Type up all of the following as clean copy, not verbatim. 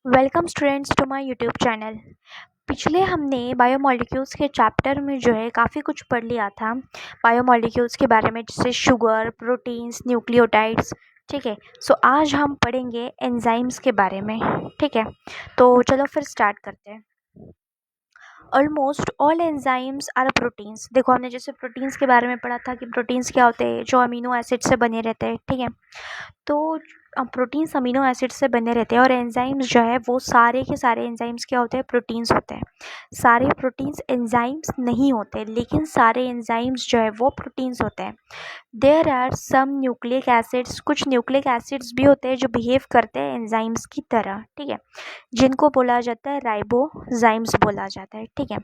Welcome students to my YouTube channel. पिछले हमने biomolecules के चैप्टर में जो है काफ़ी कुछ पढ़ लिया था बायोमॉलिक्यूल्स के बारे में, जैसे शुगर, प्रोटीन्स, न्यूक्लियोटाइड्स। ठीक है, सो आज हम पढ़ेंगे एंजाइम्स के बारे में। ठीक है, तो चलो फिर स्टार्ट करते हैं। Almost all enzymes are proteins. देखो, हमने जैसे प्रोटीन्स के बारे में पढ़ा था कि प्रोटीन्स क्या होते हैं, जो अमीनो एसिड से बने रहते हैं। ठीक है, तो प्रोटीन्स अमीनो एसिड से बने रहते हैं और एंजाइम्स जो है वो सारे के सारे एंजाइम्स क्या होते हैं, प्रोटीन्स होते हैं। सारे प्रोटीन्स एंजाइम्स नहीं होते, लेकिन सारे एंजाइम्स जो है वो प्रोटीन्स होते हैं। There are some nucleic acids, कुछ न्यूक्लिक एसिड्स भी होते हैं जो बिहेव करते हैं एंजाइम्स की तरह। ठीक है, जिनको बोला जाता है राइबोजाइम्स बोला जाता है। ठीक है,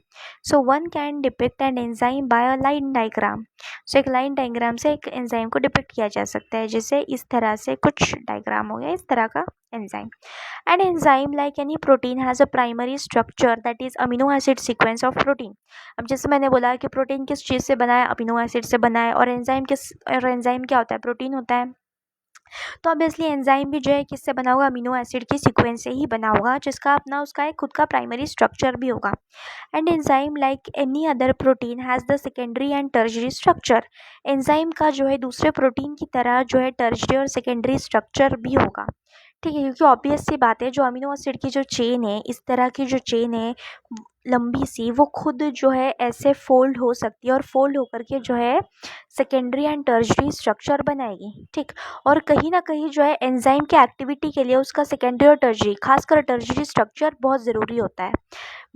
so one can depict an enzyme by a line diagram. So एक लाइन डायग्राम से एक एंजाइम को डिपिक्ट किया जा सकता है, जैसे इस तरह से कुछ डायग्राम हो गया, इस तरह का enzyme. An enzyme like any protein has a primary structure that is amino acid sequence of protein. अब जैसे मैंने बोला कि प्रोटीन किस चीज़ से बना है, अमीनो एसिड से बना है, और एंजाइम क्या होता है, प्रोटीन होता है। तो ऑब्वियसली एंजाइम भी जो है किससे बना होगा, अमीनो एसिड की सीक्वेंस से ही बना होगा, जिसका अपना उसका एक खुद का प्राइमरी स्ट्रक्चर भी होगा। And enzyme like any other protein has the secondary and tertiary structure. Enzyme का जो है दूसरे प्रोटीन की तरह जो है टर्शरी और सेकेंडरी स्ट्रक्चर भी होगा। ठीक है, क्योंकि ऑब्वियस सी बात है, जो अमीनो एसिड की जो चेन है, इस तरह की जो चेन है लंबी सी, वो खुद जो है ऐसे फोल्ड हो सकती है और फोल्ड होकर के जो है सेकेंडरी एंड टर्शरी स्ट्रक्चर बनाएगी। ठीक, और कहीं ना कहीं जो है एंजाइम की एक्टिविटी के लिए उसका सेकेंडरी और टर्शरी, खासकर टर्शरी स्ट्रक्चर बहुत ज़रूरी होता है।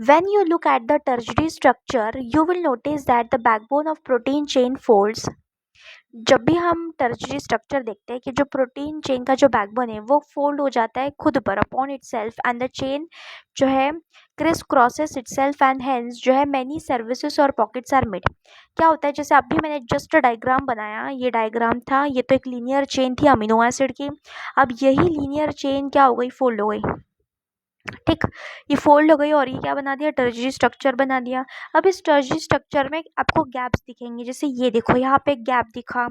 When you look at the tertiary structure, you will notice that the backbone of protein chain folds. जब भी हम टर्शरी स्ट्रक्चर देखते हैं कि जो प्रोटीन चेन का जो बैकबोन है वो फोल्ड हो जाता है खुद पर upon itself, and the chain जो है criss crosses itself, and hence जो है मैनी सर्विसेज और पॉकेट्स आर मेड। क्या होता है, जैसे अभी मैंने जस्ट डायग्राम बनाया, ये डायग्राम था, ये तो एक लीनियर चेन थी अमीनो एसिड की। अब यही लीनियर चेन क्या हो गई, फोल्ड हो गई। ठीक, ये फोल्ड हो गई और ये क्या बना दिया, टर्शरी स्ट्रक्चर बना दिया। अब इस टर्शरी स्ट्रक्चर में आपको गैप्स दिखेंगे, जैसे ये देखो, यहाँ पे एक गैप दिखा,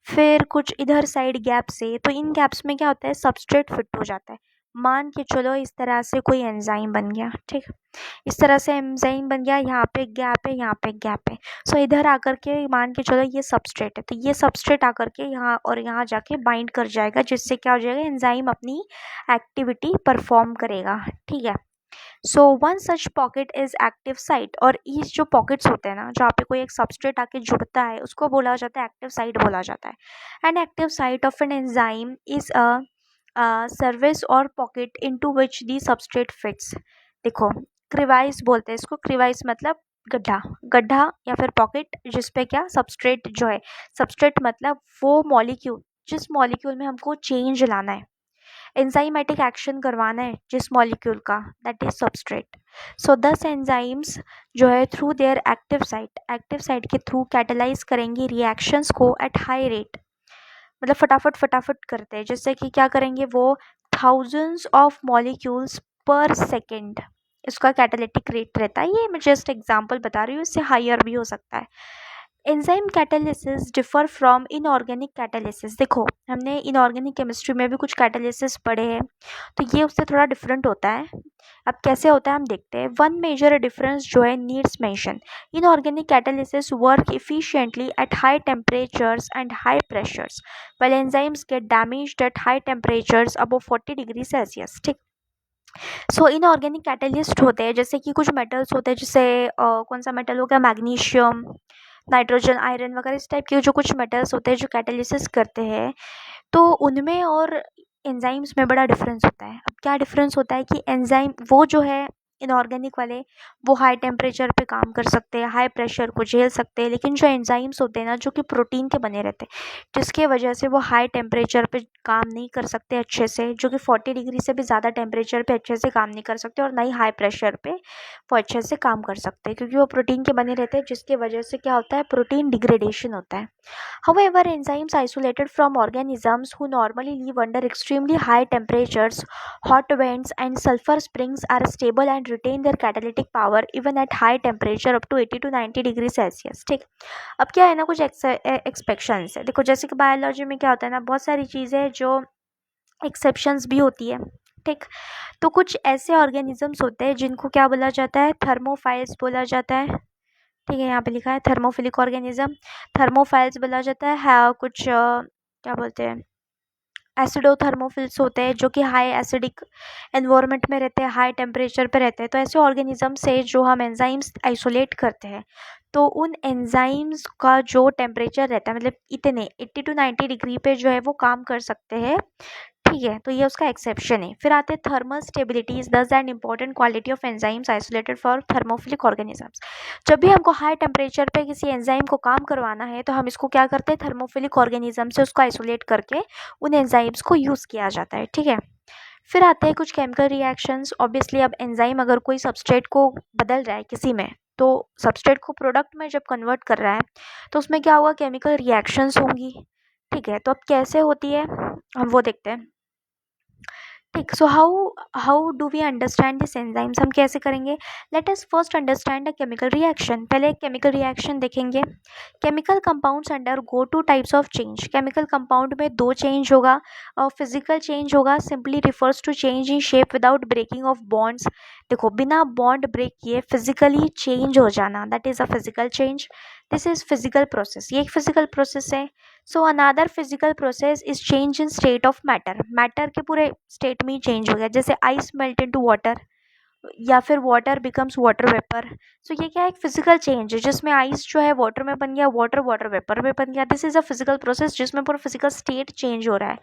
फिर कुछ इधर साइड गैप्स है, तो इन गैप्स में क्या होता है, सबस्ट्रेट फिट हो जाता है। मान के चलो इस तरह से कोई एंजाइम बन गया। ठीक, इस तरह से एंजाइम बन गया, यहाँ पे एक गैप है, यहाँ पे एक गैप है। सो इधर आकर के मान के चलो ये सबस्ट्रेट है, तो ये सबस्ट्रेट आकर के यहाँ और यहाँ जाके बाइंड कर जाएगा, जिससे क्या हो जाएगा, एंजाइम अपनी एक्टिविटी परफॉर्म करेगा। ठीक है, so one such pocket is active site, और इस जो पॉकेट्स होते हैं ना, जहाँ पे कोई एक सबस्ट्रेट आके जुड़ता है, उसको बोला जाता है एक्टिव साइट बोला जाता है। An active site of an enzyme is a crevice or pocket into which the substrate fits. देखो, क्रिवाइस बोलते हैं इसको, क्रिवाइस मतलब गड्ढा, गड्ढा या फिर पॉकेट, जिसपे क्या सबस्ट्रेट जो है, सबस्ट्रेट मतलब वो मॉलिक्यूल, जिस मॉलिक्यूल में हमको चेंज लाना है, एंजाइमेटिक एक्शन करवाना है जिस मॉलिक्यूल का, दैट इज सबस्ट्रेट। सो दस एंजाइम्स जो है थ्रू देयर एक्टिव साइट के थ्रू कैटेलाइज करेंगे रिएक्शंस को एट हाई रेट, मतलब फटाफट फटाफट करते हैं, जैसे कि क्या करेंगे वो, थाउजेंड्स ऑफ मॉलिक्यूल्स पर सेकेंड इसका कैटालिटिक रेट रहता है। ये मैं जस्ट एग्जांपल बता रही हूँ, इससे हायर भी हो सकता है। Enzyme catalysis differ from inorganic catalysis. देखो, हमने इनऑर्गेनिक केमिस्ट्री में भी कुछ कैटालिसिस पढ़े हैं, तो ये उससे थोड़ा डिफरेंट होता है। अब कैसे होता है हम देखते हैं। वन मेजर डिफरेंस जो है needs mention, inorganic catalysis work efficiently at high temperatures and high pressures, while enzymes get damaged at high temperatures above 40 degree Celsius. ठीक, सो इनऑर्गेनिक कैटलिस्ट होते हैं, जैसे कि कुछ मेटल्स होते हैं, जैसे कौन सा मेटल हो गया, मैग्नीशियम, नाइट्रोजन, आयरन वगैरह, इस टाइप के जो कुछ मेटल्स होते हैं जो कैटालिसिस करते हैं, तो उनमें और एंजाइम्स में बड़ा डिफरेंस होता है। अब क्या डिफरेंस होता है कि एंजाइम वो जो है इनऑर्गेनिक वाले, वो हाई टेम्परेचर पे काम कर सकते हैं, हाई प्रेशर को झेल सकते हैं, लेकिन जो एंजाइम्स होते हैं ना, जो कि प्रोटीन के बने रहते हैं, जिसके वजह से वो हाई टेम्परेचर पे काम नहीं कर सकते अच्छे से, जो कि 40 डिग्री से भी ज़्यादा टेम्परेचर पे अच्छे से काम नहीं कर सकते, और ना ही हाई प्रेशर पे वो अच्छे से काम कर सकते हैं, क्योंकि वो प्रोटीन के बने रहते हैं, जिसकी वजह से क्या होता है, प्रोटीन डिग्रेडेशन होता है। However, enzymes isolated from organisms who normally live under extremely high temperatures, hot winds, and sulfur springs are stable and retain their catalytic power even at high temperature up to 80 to 90 degree Celsius. ठीक, अब क्या है ना, कुछ exceptions है। देखो, जैसे कि बायोलॉजी में क्या होता है ना, बहुत सारी चीज़ें जो एक्सेप्शंस भी होती है। ठीक। तो कुछ ऐसे ऑर्गेनिजम्स होते हैं जिनको क्या बोला जाता है, थर्मोफाइल्स बोला जाता है। ठीक है, यहाँ पे लिखा है थर्मोफिलिक ऑर्गेनिज्म, थर्मोफाइल्स बोला जाता है। कुछ क्या बोलते हैं, एसिडोथर्मोफिल्स होते हैं जो कि हाई एसिडिक एनवायरनमेंट में रहते हैं, हाई टेम्परेचर पे रहते हैं। तो ऐसे ऑर्गेनिज्म से जो हम एंजाइम्स आइसोलेट करते हैं, तो उन एंजाइम्स का जो टेम्परेचर रहता है, मतलब इतने 80 to 90 डिग्री पे जो है वो काम कर सकते हैं। ठीक है, तो ये उसका एक्सेप्शन है। फिर आते हैं thermal stability is thus an important quality of enzymes isolated for thermophilic organisms. जब भी हमको हाई टेम्परेचर पे किसी एंजाइम को काम करवाना है तो हम इसको क्या करते हैं, थर्मोफिलिक ऑर्गेनिज्म से उसको आइसोलेट करके उन एंजाइम्स को यूज़ किया जाता है। ठीक है, फिर आते हैं कुछ केमिकल रिएक्शंस। ऑब्वियसली अब एंजाइम अगर कोई सबस्ट्रेट को बदल रहा है किसी में, तो सबस्ट्रेट को प्रोडक्ट में जब कन्वर्ट कर रहा है तो उसमें क्या होगा, केमिकल रिएक्शंस होंगी। ठीक है, तो अब कैसे होती है हम वो देखते हैं। ठीक, so how do we understand this enzymes, हम कैसे करेंगे। Let us first understand a chemical reaction. पहले एक केमिकल रिएक्शन देखेंगे। Chemical compounds undergo two types of change. Chemical compound में दो चेंज होगा, और फिजिकल चेंज होगा, simply refers to change in shape without breaking of bonds. देखो, बिना बॉन्ड ब्रेक किए फिजिकली चेंज हो जाना, that is a physical change. This is physical process, ये एक फिजिकल प्रोसेस है। So another physical process is change in state of matter. Matter के पूरे स्टेट में चेंज हो गया, जैसे आइस मेल्ट इनटू वाटर या फिर वाटर बिकम्स वाटर वेपर। सो ये क्या है, एक फिजिकल चेंज है जिसमें आइस जो है वाटर में बन गया, वाटर वाटर वेपर में बन गया। This is a physical process जिसमें पूरा फिजिकल स्टेट चेंज हो रहा है।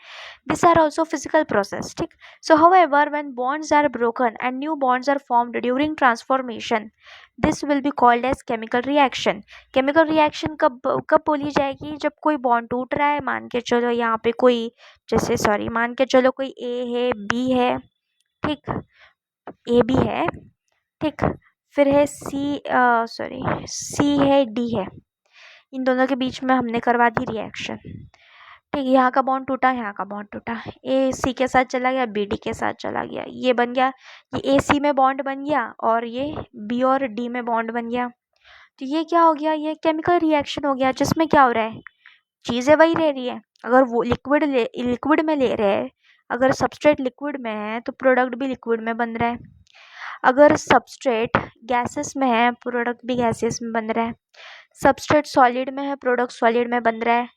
This are also physical process. ठीक, so however when bonds are broken and new bonds are formed during transformation, this will be called as chemical reaction. Chemical reaction कब कब बोली जाएगी, जब कोई बॉन्ड टूट रहा है। मान के चलो यहाँ पे कोई, जैसे सॉरी, मान के चलो कोई ए है, बी है। ठीक, ए बी है। ठीक, फिर है सी है, डी है। इन दोनों के बीच में हमने करवा दी रिएक्शन। ठीक, यहाँ का बॉन्ड टूटा, यहाँ का बॉन्ड टूटा, ए सी के साथ चला गया, बी डी के साथ चला गया, ये बन गया, ये ए सी में बॉन्ड बन गया और ये बी और डी में बॉन्ड बन गया। तो ये क्या हो गया, ये केमिकल रिएक्शन हो गया, जिसमें क्या हो रहा है, चीज़ें वही रह रही है। अगर वो लिक्विड में ले रहे हैं, अगर सबस्ट्रेट लिक्विड में है तो प्रोडक्ट भी लिक्विड में बन रहा है। अगर सबस्ट्रेट गैसेस में है, प्रोडक्ट भी गैसेस में बन रहा है। सबस्ट्रेट सॉलिड में है, प्रोडक्ट सॉलिड में बन रहा है।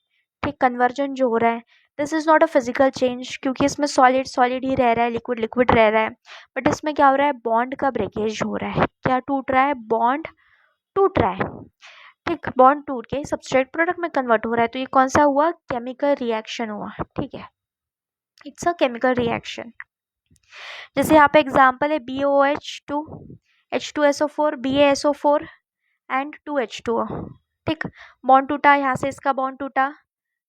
ठीक, कन्वर्जन जो हो रहा है, this is not a physical change, क्योंकि इसमें सॉलिड सॉलिड ही रह रहा है, लिक्विड लिक्विड रह रहा है। बट इसमें क्या हो रहा है, बॉन्ड का ब्रेकेज हो रहा है। क्या टूट रहा है, बॉन्ड टूट रहा है। ठीक, बॉन्ड टूट के सबस्ट्रेट प्रोडक्ट में कन्वर्ट हो रहा है। तो ये कौन सा हुआ, केमिकल रिएक्शन हुआ। ठीक है, इट्स अ केमिकल रिएक्शन। जैसे यहाँ पे एग्जांपल है BOH2, H2SO4, BaSO4 and 2H2O। ठीक, बॉन्ड टूटा, यहाँ से इसका बॉन्ड टूटा,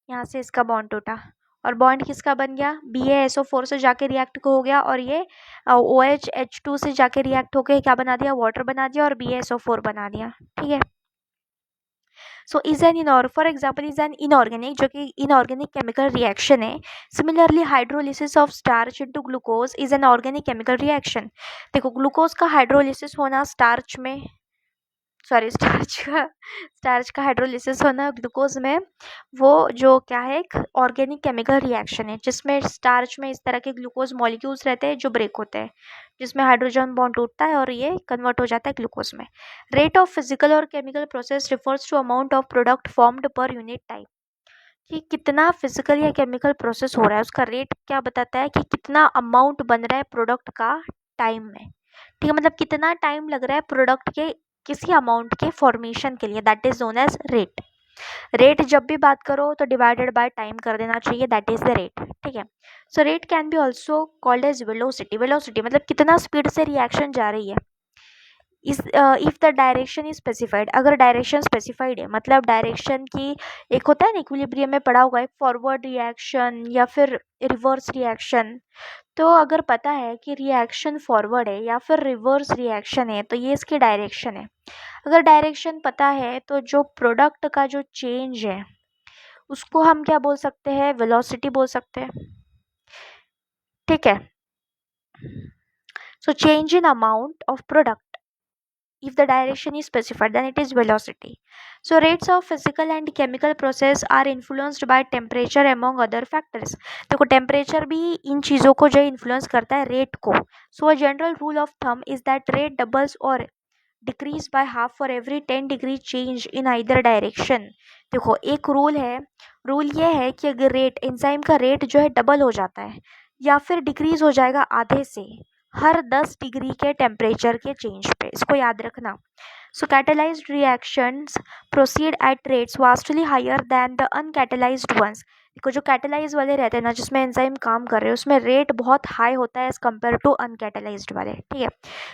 यहाँ से इसका बॉन्ड टूटा, और बॉन्ड किसका बन गया, BaSO4 से जाके रिएक्ट हो गया, और ये OH H2 से जाके रिएक्ट होके क्या बना दिया, वाटर बना दिया और BaSO4 बना दिया। ठीक है, so is an for example is an inorganic, जो कि इनऑर्गेनिक केमिकल रिएक्शन है। Similarly hydrolysis of starch into glucose is an organic chemical reaction. देखो, ग्लूकोज का हाइड्रोलिसिस होना स्टार्च में, सॉरी स्टार्च का हाइड्रोलिसिस होना ग्लूकोज में, वो जो क्या है, एक ऑर्गेनिक केमिकल रिएक्शन है जिसमें स्टार्च में इस तरह के ग्लूकोज मॉलिक्यूल्स रहते हैं जो ब्रेक होते हैं, जिसमें हाइड्रोजन बॉन्ड टूटता है और ये कन्वर्ट हो जाता है ग्लूकोज में। रेट ऑफ फिजिकल और chemical process refers to amount of product formed per unit time. कि कितना फिजिकल या केमिकल प्रोसेस हो रहा है, उसका रेट क्या बताता है कि कितना अमाउंट बन रहा है प्रोडक्ट का टाइम में। ठीक है, मतलब कितना टाइम लग रहा है प्रोडक्ट के किसी अमाउंट के फॉर्मेशन के लिए, that is known as rate. Rate जब भी बात करो तो डिवाइडेड बाय टाइम कर देना चाहिए, दैट इज द रेट। ठीक है, so rate can be also called as velocity. Velocity मतलब कितना स्पीड से रिएक्शन जा रही है। इस if the direction is specified, अगर डायरेक्शन स्पेसिफाइड है, मतलब डायरेक्शन की, एक होता है ना इक्विलिब्रियम में पढ़ा होगा, एक फॉरवर्ड रिएक्शन या फिर रिवर्स रिएक्शन। तो अगर पता है कि रिएक्शन फॉरवर्ड है या फिर रिवर्स रिएक्शन है तो ये इसकी डायरेक्शन है। अगर डायरेक्शन पता है तो जो प्रोडक्ट का जो चेंज है उसको हम क्या बोल सकते हैं, वेलोसिटी बोल सकते हैं। ठीक है, so change in amount of product if the direction is specified, then it is velocity. So rates of physical and chemical process are influenced by temperature among other factors. देखो टेम्परेचर भी इन चीज़ों को जो इन्फ्लुएंस करता है rate को. So a general rule of thumb is that rate doubles or decreases by half for every 10 degree change in either direction. देखो एक रूल है, रूल ये है कि अगर रेट एंजाइम का रेट जो है डबल हो जाता है या फिर डिक्रीज हो जाएगा आधे से हर 10 डिग्री के टेम्परेचर के चेंज पे. इसको याद रखना. So catalysed reactions proceed at rates vastly higher than the uncatalysed ones. देखो जो कैटेलाइज वाले रहते हैं ना, जिसमें एंजाइम काम कर रहे हैं, उसमें रेट बहुत हाई होता है एज कम्पेयर टू अनकैटेलाइज्ड वाले. ठीक है.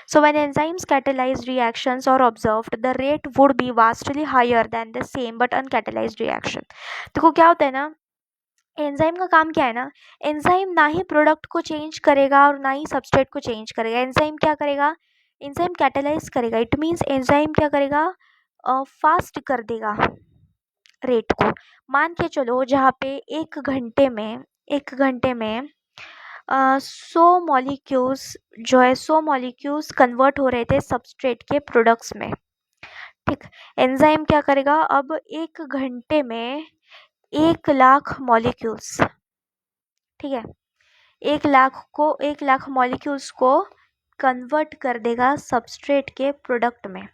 So when enzymes catalyse reactions are observed, the rate would be vastly higher than the same but uncatalysed reaction. देखो क्या होता है ना, एंजाइम का काम क्या है ना, एंजाइम ना ही प्रोडक्ट को चेंज करेगा और ना ही सबस्ट्रेट को चेंज करेगा. एंजाइम क्या करेगा, एंजाइम कैटेलाइज करेगा. इट मीन्स एंजाइम क्या करेगा, फास्ट कर देगा रेट को. मान के चलो जहाँ पे एक घंटे में 100 मॉलिक्यूल्स जो है 100 मॉलिक्यूल्स कन्वर्ट हो रहे थे सबस्ट्रेट के प्रोडक्ट्स में. ठीक. एंजाइम क्या करेगा, अब एक घंटे में 1 लाख मॉलिक्यूल्स, ठीक है, 1 लाख मॉलिक्यूल्स को कन्वर्ट कर देगा सबस्ट्रेट के प्रोडक्ट में.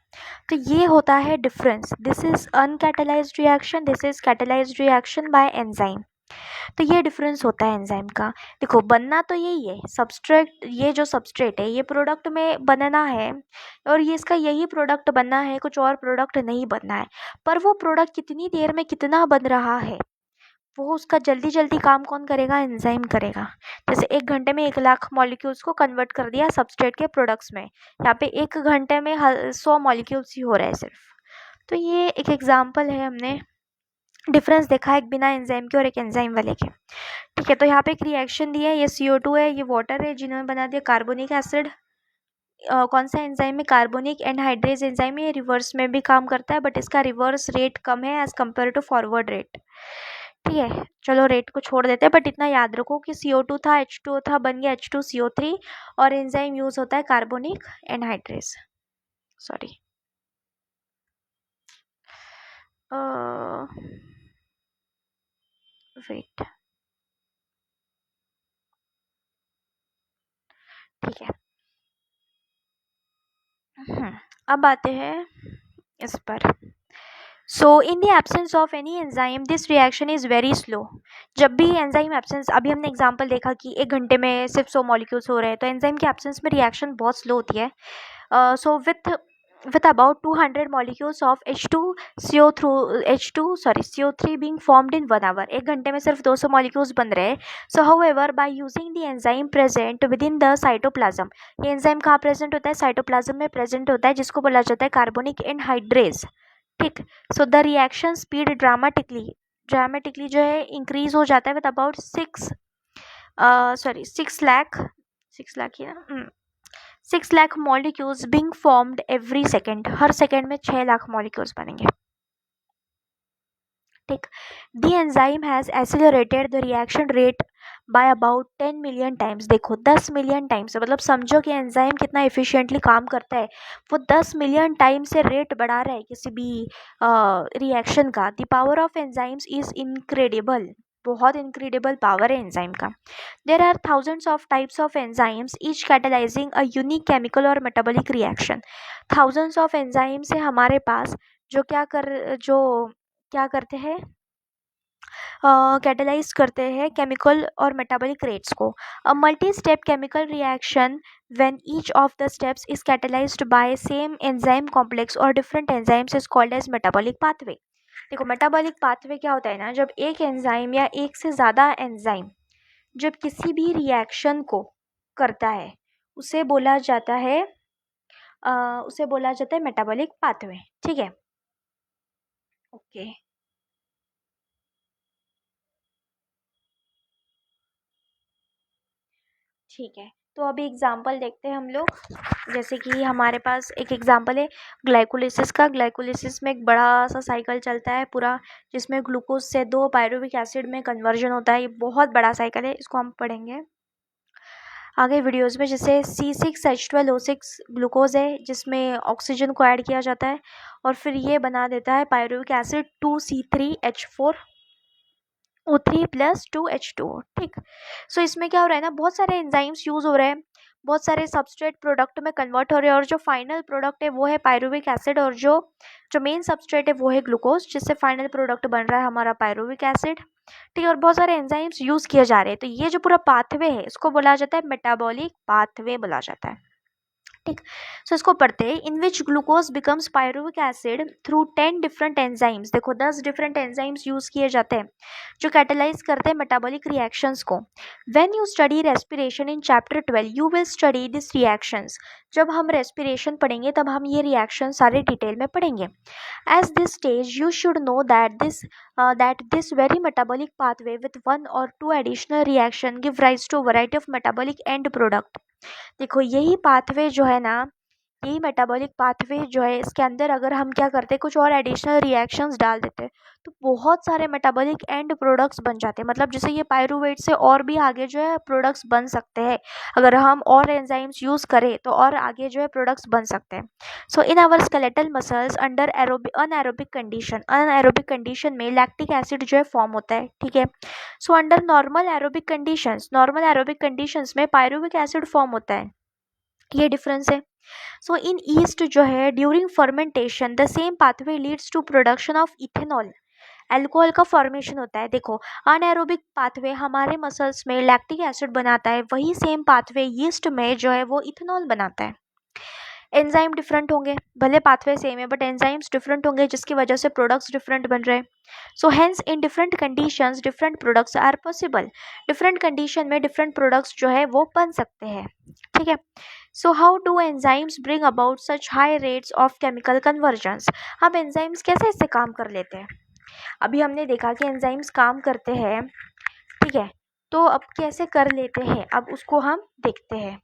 तो ये होता है difference. This is uncatalysed reaction, this is catalysed reaction by enzyme. तो ये डिफरेंस होता है एंजाइम का. देखो बनना तो यही है सबस्ट्रेट, ये जो सबस्ट्रेट है ये प्रोडक्ट में बनना है और ये इसका यही प्रोडक्ट बनना है, कुछ और प्रोडक्ट नहीं बनना है. पर वो प्रोडक्ट कितनी देर में कितना बन रहा है, वो उसका जल्दी जल्दी काम कौन करेगा, एंजाइम करेगा. जैसे 1 घंटे में 1 लाख मॉलिक्यूल्स को कन्वर्ट कर दिया सबस्ट्रेट के प्रोडक्ट्स में, यहाँ पे 1 घंटे में 100 मॉलिक्यूल्स ही हो रहे हैं सिर्फ. तो ये एक एग्जाम्पल है, हमने डिफरेंस देखा है एक बिना एंजाइम के और एक एंजाइम वाले के. ठीक है. तो यहाँ पे एक रिएक्शन दी है, ये CO2 है, ये वाटर है, जिन्होंने बना दिया कार्बोनिक एसिड. कौन सा एंजाइम है, कार्बोनिक एनहाइड्रेज एंजाइम है. ये रिवर्स में भी काम करता है बट इसका रिवर्स रेट कम है as compare to forward rate. ठीक है. चलो रेट को छोड़ देते हैं बट इतना याद रखो कि CO2 था, H2O था, बन गया H2CO3 और एंजाइम यूज होता है कार्बोनिक एनहाइड्रेज. Sorry, wait. ठीक है. अब आते हैं इस पर. So in the absence of any enzyme this reaction is very slow. जब भी एंजाइम एब्सेंस, अभी हमने एग्जांपल देखा कि 1 घंटे में सिर्फ 100 मॉलिक्यूल्स हो रहे हैं, तो एंजाइम के एब्सेंस में रिएक्शन बहुत स्लो होती है. सो with about 200 molecules of CO3 being formed in 1 hour. 1 घंटे में सिर्फ 200 मॉलिक्यूल्स बन रहे हैं. सो however by using the enzyme present within the cytoplasm, ये एंजाइम कहाँ प्रेजेंट होता है, साइटोप्लाज्म में प्रेजेंट होता है, जिसको बोला जाता है कार्बोनिक एनहाइड्रेज. ठीक. So the reaction speed dramatically जो है इंक्रीज हो जाता है विद अबाउट 6 लाख ही ना, 6 lakh molecules being formed every second. हर सेकेंड में 6 लाख मॉलिक्यूल्स बनेंगे. ठीक. The enzyme has accelerated the reaction rate by about 10 million times. देखो 10 मिलियन टाइम्स, मतलब समझो कि एंजाइम कितना एफिशिएंटली काम करता है. वो 10 मिलियन टाइम से रेट बढ़ा रहा है किसी भी रिएक्शन का. The power of enzymes is incredible. बहुत इनक्रेडिबल पावर है एंजाइम का. There are thousands of types of enzymes each catalysing a unique chemical और metabolic reaction. Thousands of enzymes है हमारे पास जो क्या करते हैं, कैटेलाइज करते हैं केमिकल और मेटाबॉलिक रेट्स को. A multi step chemical reaction when each of the steps is catalysed by same enzyme complex or different enzymes is called as metabolic pathway. देखो मेटाबॉलिक पाथवे क्या होता है ना, जब एक एंजाइम या एक से ज़्यादा एंजाइम जब किसी भी रिएक्शन को करता है उसे बोला जाता है मेटाबॉलिक पाथवे. ठीक है. ओके. ठीक है. तो अभी एग्जाम्पल देखते हैं हम लोग. जैसे कि हमारे पास एक एग्जाम्पल है ग्लाइकोलिसिस का. ग्लाइकोलिसिस में एक बड़ा सा साइकिल चलता है पूरा, जिसमें ग्लूकोज से 2 पायरुविक एसिड में कन्वर्जन होता है. ये बहुत बड़ा साइकिल है, इसको हम पढ़ेंगे. आगे वीडियोस में जैसे C6H12O6 ग्लूकोज है जिसमें ऑक्सीजन को ऐड किया जाता है और फिर ये बना देता है pyruvic acid 2C3H4O3 plus 2H2O। ठीक, सो इसमें क्या हो रहा है ना, बहुत सारे एंजाइम्स यूज हो रहे हैं, बहुत सारे सबस्ट्रेट प्रोडक्ट में कन्वर्ट हो रहे हैं और जो फाइनल प्रोडक्ट है वो है पायरुविक एसिड और जो जो मेन सबस्ट्रेट है वो है ग्लूकोज, जिससे फाइनल प्रोडक्ट बन रहा है हमारा पायरुविक एसिड। ठीक है, और बहुत सारे एंजाइम्स यूज किए जा रहे हैं, तो ये जो पूरा पाथवे है इसको बोला जाता है मेटाबॉलिक पाथवे बोला जाता है। ठीक, सो इसको पढ़ते हैं। In which glucose becomes pyruvic acid through 10 different enzymes. देखो 10 डिफरेंट एंजाइम्स यूज किए जाते हैं जो कैटेलाइज करते हैं मेटाबॉलिक रिएक्शंस को। When you study respiration in chapter 12 you will study this reactions. जब हम रेस्पिरेशन पढ़ेंगे तब हम ये रिएक्शन सारे डिटेल में पढ़ेंगे। As this stage you should know that this very metabolic pathway with one or two additional reaction give rise to a variety of metabolic end product। देखो यही पाथवे जो है ना, यही मेटाबॉलिक पाथवे जो है, इसके अंदर अगर हम क्या करते हैं, कुछ और एडिशनल रिएक्शंस डाल देते हैं तो बहुत सारे मेटाबॉलिक एंड प्रोडक्ट्स बन जाते हैं। मतलब जैसे ये पायरुवेट से और भी आगे जो है प्रोडक्ट्स बन सकते हैं, अगर हम और एंजाइम्स यूज करें तो और आगे जो है प्रोडक्ट्स बन सकते हैं। So in our skeletal muscles under anaerobic condition में लैक्टिक एसिड जो है फॉर्म होता है। ठीक है, so under normal aerobic conditions में पायरुविक एसिड फॉर्म होता है, ये डिफरेंस है। सो इन ईस्ट जो है during fermentation the same pathway leads to production of ethanol, alcohol का फॉर्मेशन होता है। देखो अनएरोबिक पाथवे हमारे मसल्स में लैक्टिक एसिड बनाता है, वही सेम पाथवे ईस्ट में जो है वो इथेनॉल बनाता है। एंजाइम डिफरेंट होंगे, भले पाथवे सेम है बट एंजाइम्स डिफरेंट होंगे जिसकी वजह से प्रोडक्ट्स डिफरेंट बन रहे हैं। So hence in different conditions different products are possible. Different condition में डिफरेंट प्रोडक्ट्स जो है वो बन सकते हैं। ठीक है, so how do enzymes bring about such high rates of chemical conversions. अब एंजाइम्स कैसे इससे काम कर लेते हैं, अभी हमने देखा कि एंजाइम्स काम करते हैं। ठीक है, तो अब कैसे कर लेते हैं, अब उसको हम देखते हैं।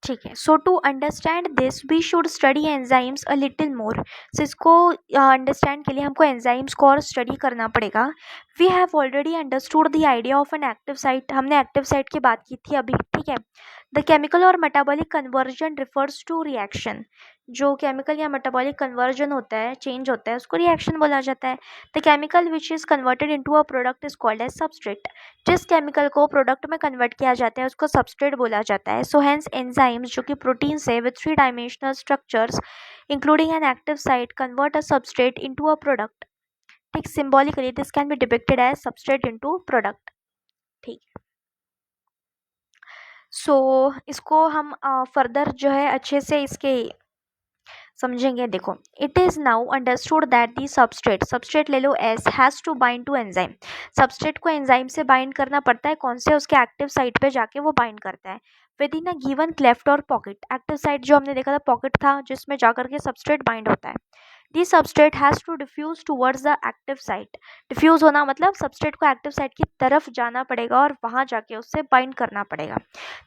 ठीक है, so to understand this we should study enzymes a little more. So इसको अंडरस्टैंड के लिए हमको एंजाइम्स को और स्टडी करना पड़ेगा। We have already understood the idea of an active site, हमने एक्टिव साइट की बात की थी अभी। ठीक है, द केमिकल और metabolic conversion refers to reaction, जो केमिकल या मेटाबॉलिक कन्वर्जन होता है, चेंज होता है, उसको रिएक्शन बोला जाता है। The chemical which is converted into a product is called as substrate, जिस केमिकल को प्रोडक्ट में कन्वर्ट किया जाता है उसको सबस्ट्रेट बोला जाता है। सो हेंस एंजाइम्स जो कि प्रोटीन से with 3 dimensional structures including an active site convert a substrate into a product. ठीक, symbolically this can be depicted as substrate into product. ठीक, सो इसको हम फर्दर जो है अच्छे से इसके समझेंगे। देखो it is now understood that the substrate ले लो S has to bind to enzyme. Substrate को एंजाइम से बाइंड करना पड़ता है, कौन से, उसके एक्टिव साइट पे जाके वो बाइंड करता है with in a given cleft और पॉकेट। एक्टिव साइट जो हमने देखा था पॉकेट था जिसमें जाकर के सबस्ट्रेट बाइंड होता है। This substrate has to diffuse towards the active site. Diffuse होना मतलब सबस्ट्रेट को एक्टिव साइट की तरफ जाना पड़ेगा और वहां जाके उससे बाइंड करना पड़ेगा।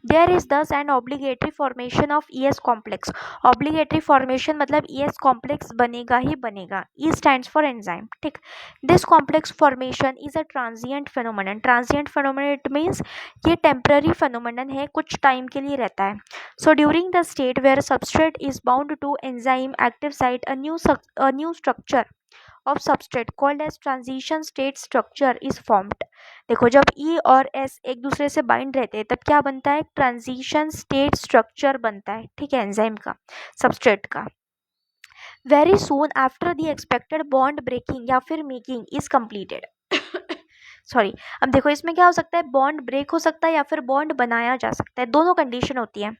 There is thus an obligatory formation of ES complex. Obligatory formation मतलब ईएस कॉम्प्लेक्स बनेगा ही बनेगा। E stands for enzyme. ठीक, this complex formation is a transient phenomenon. Transient phenomenon it means ये टेम्पररी फेनोमेनन है, कुछ टाइम के लिए रहता है। So during the state where substrate is bound to enzyme active site a new structure of substrate called as transition state structure is formed। देखो जब E और S एक दूसरे से बाइंड रहते हैं तब क्या बनता है, ट्रांजिशन स्टेट स्ट्रक्चर बनता है। ठीक है, एंजाइम का, सबस्ट्रेट का। Very soon after the expected bond breaking या फिर मेकिंग इज कंप्लीटेड। सॉरी, अब देखो इसमें क्या हो सकता है, बॉन्ड ब्रेक हो सकता है या फिर बॉन्ड बनाया जा सकता है, दोनों कंडीशन होती है।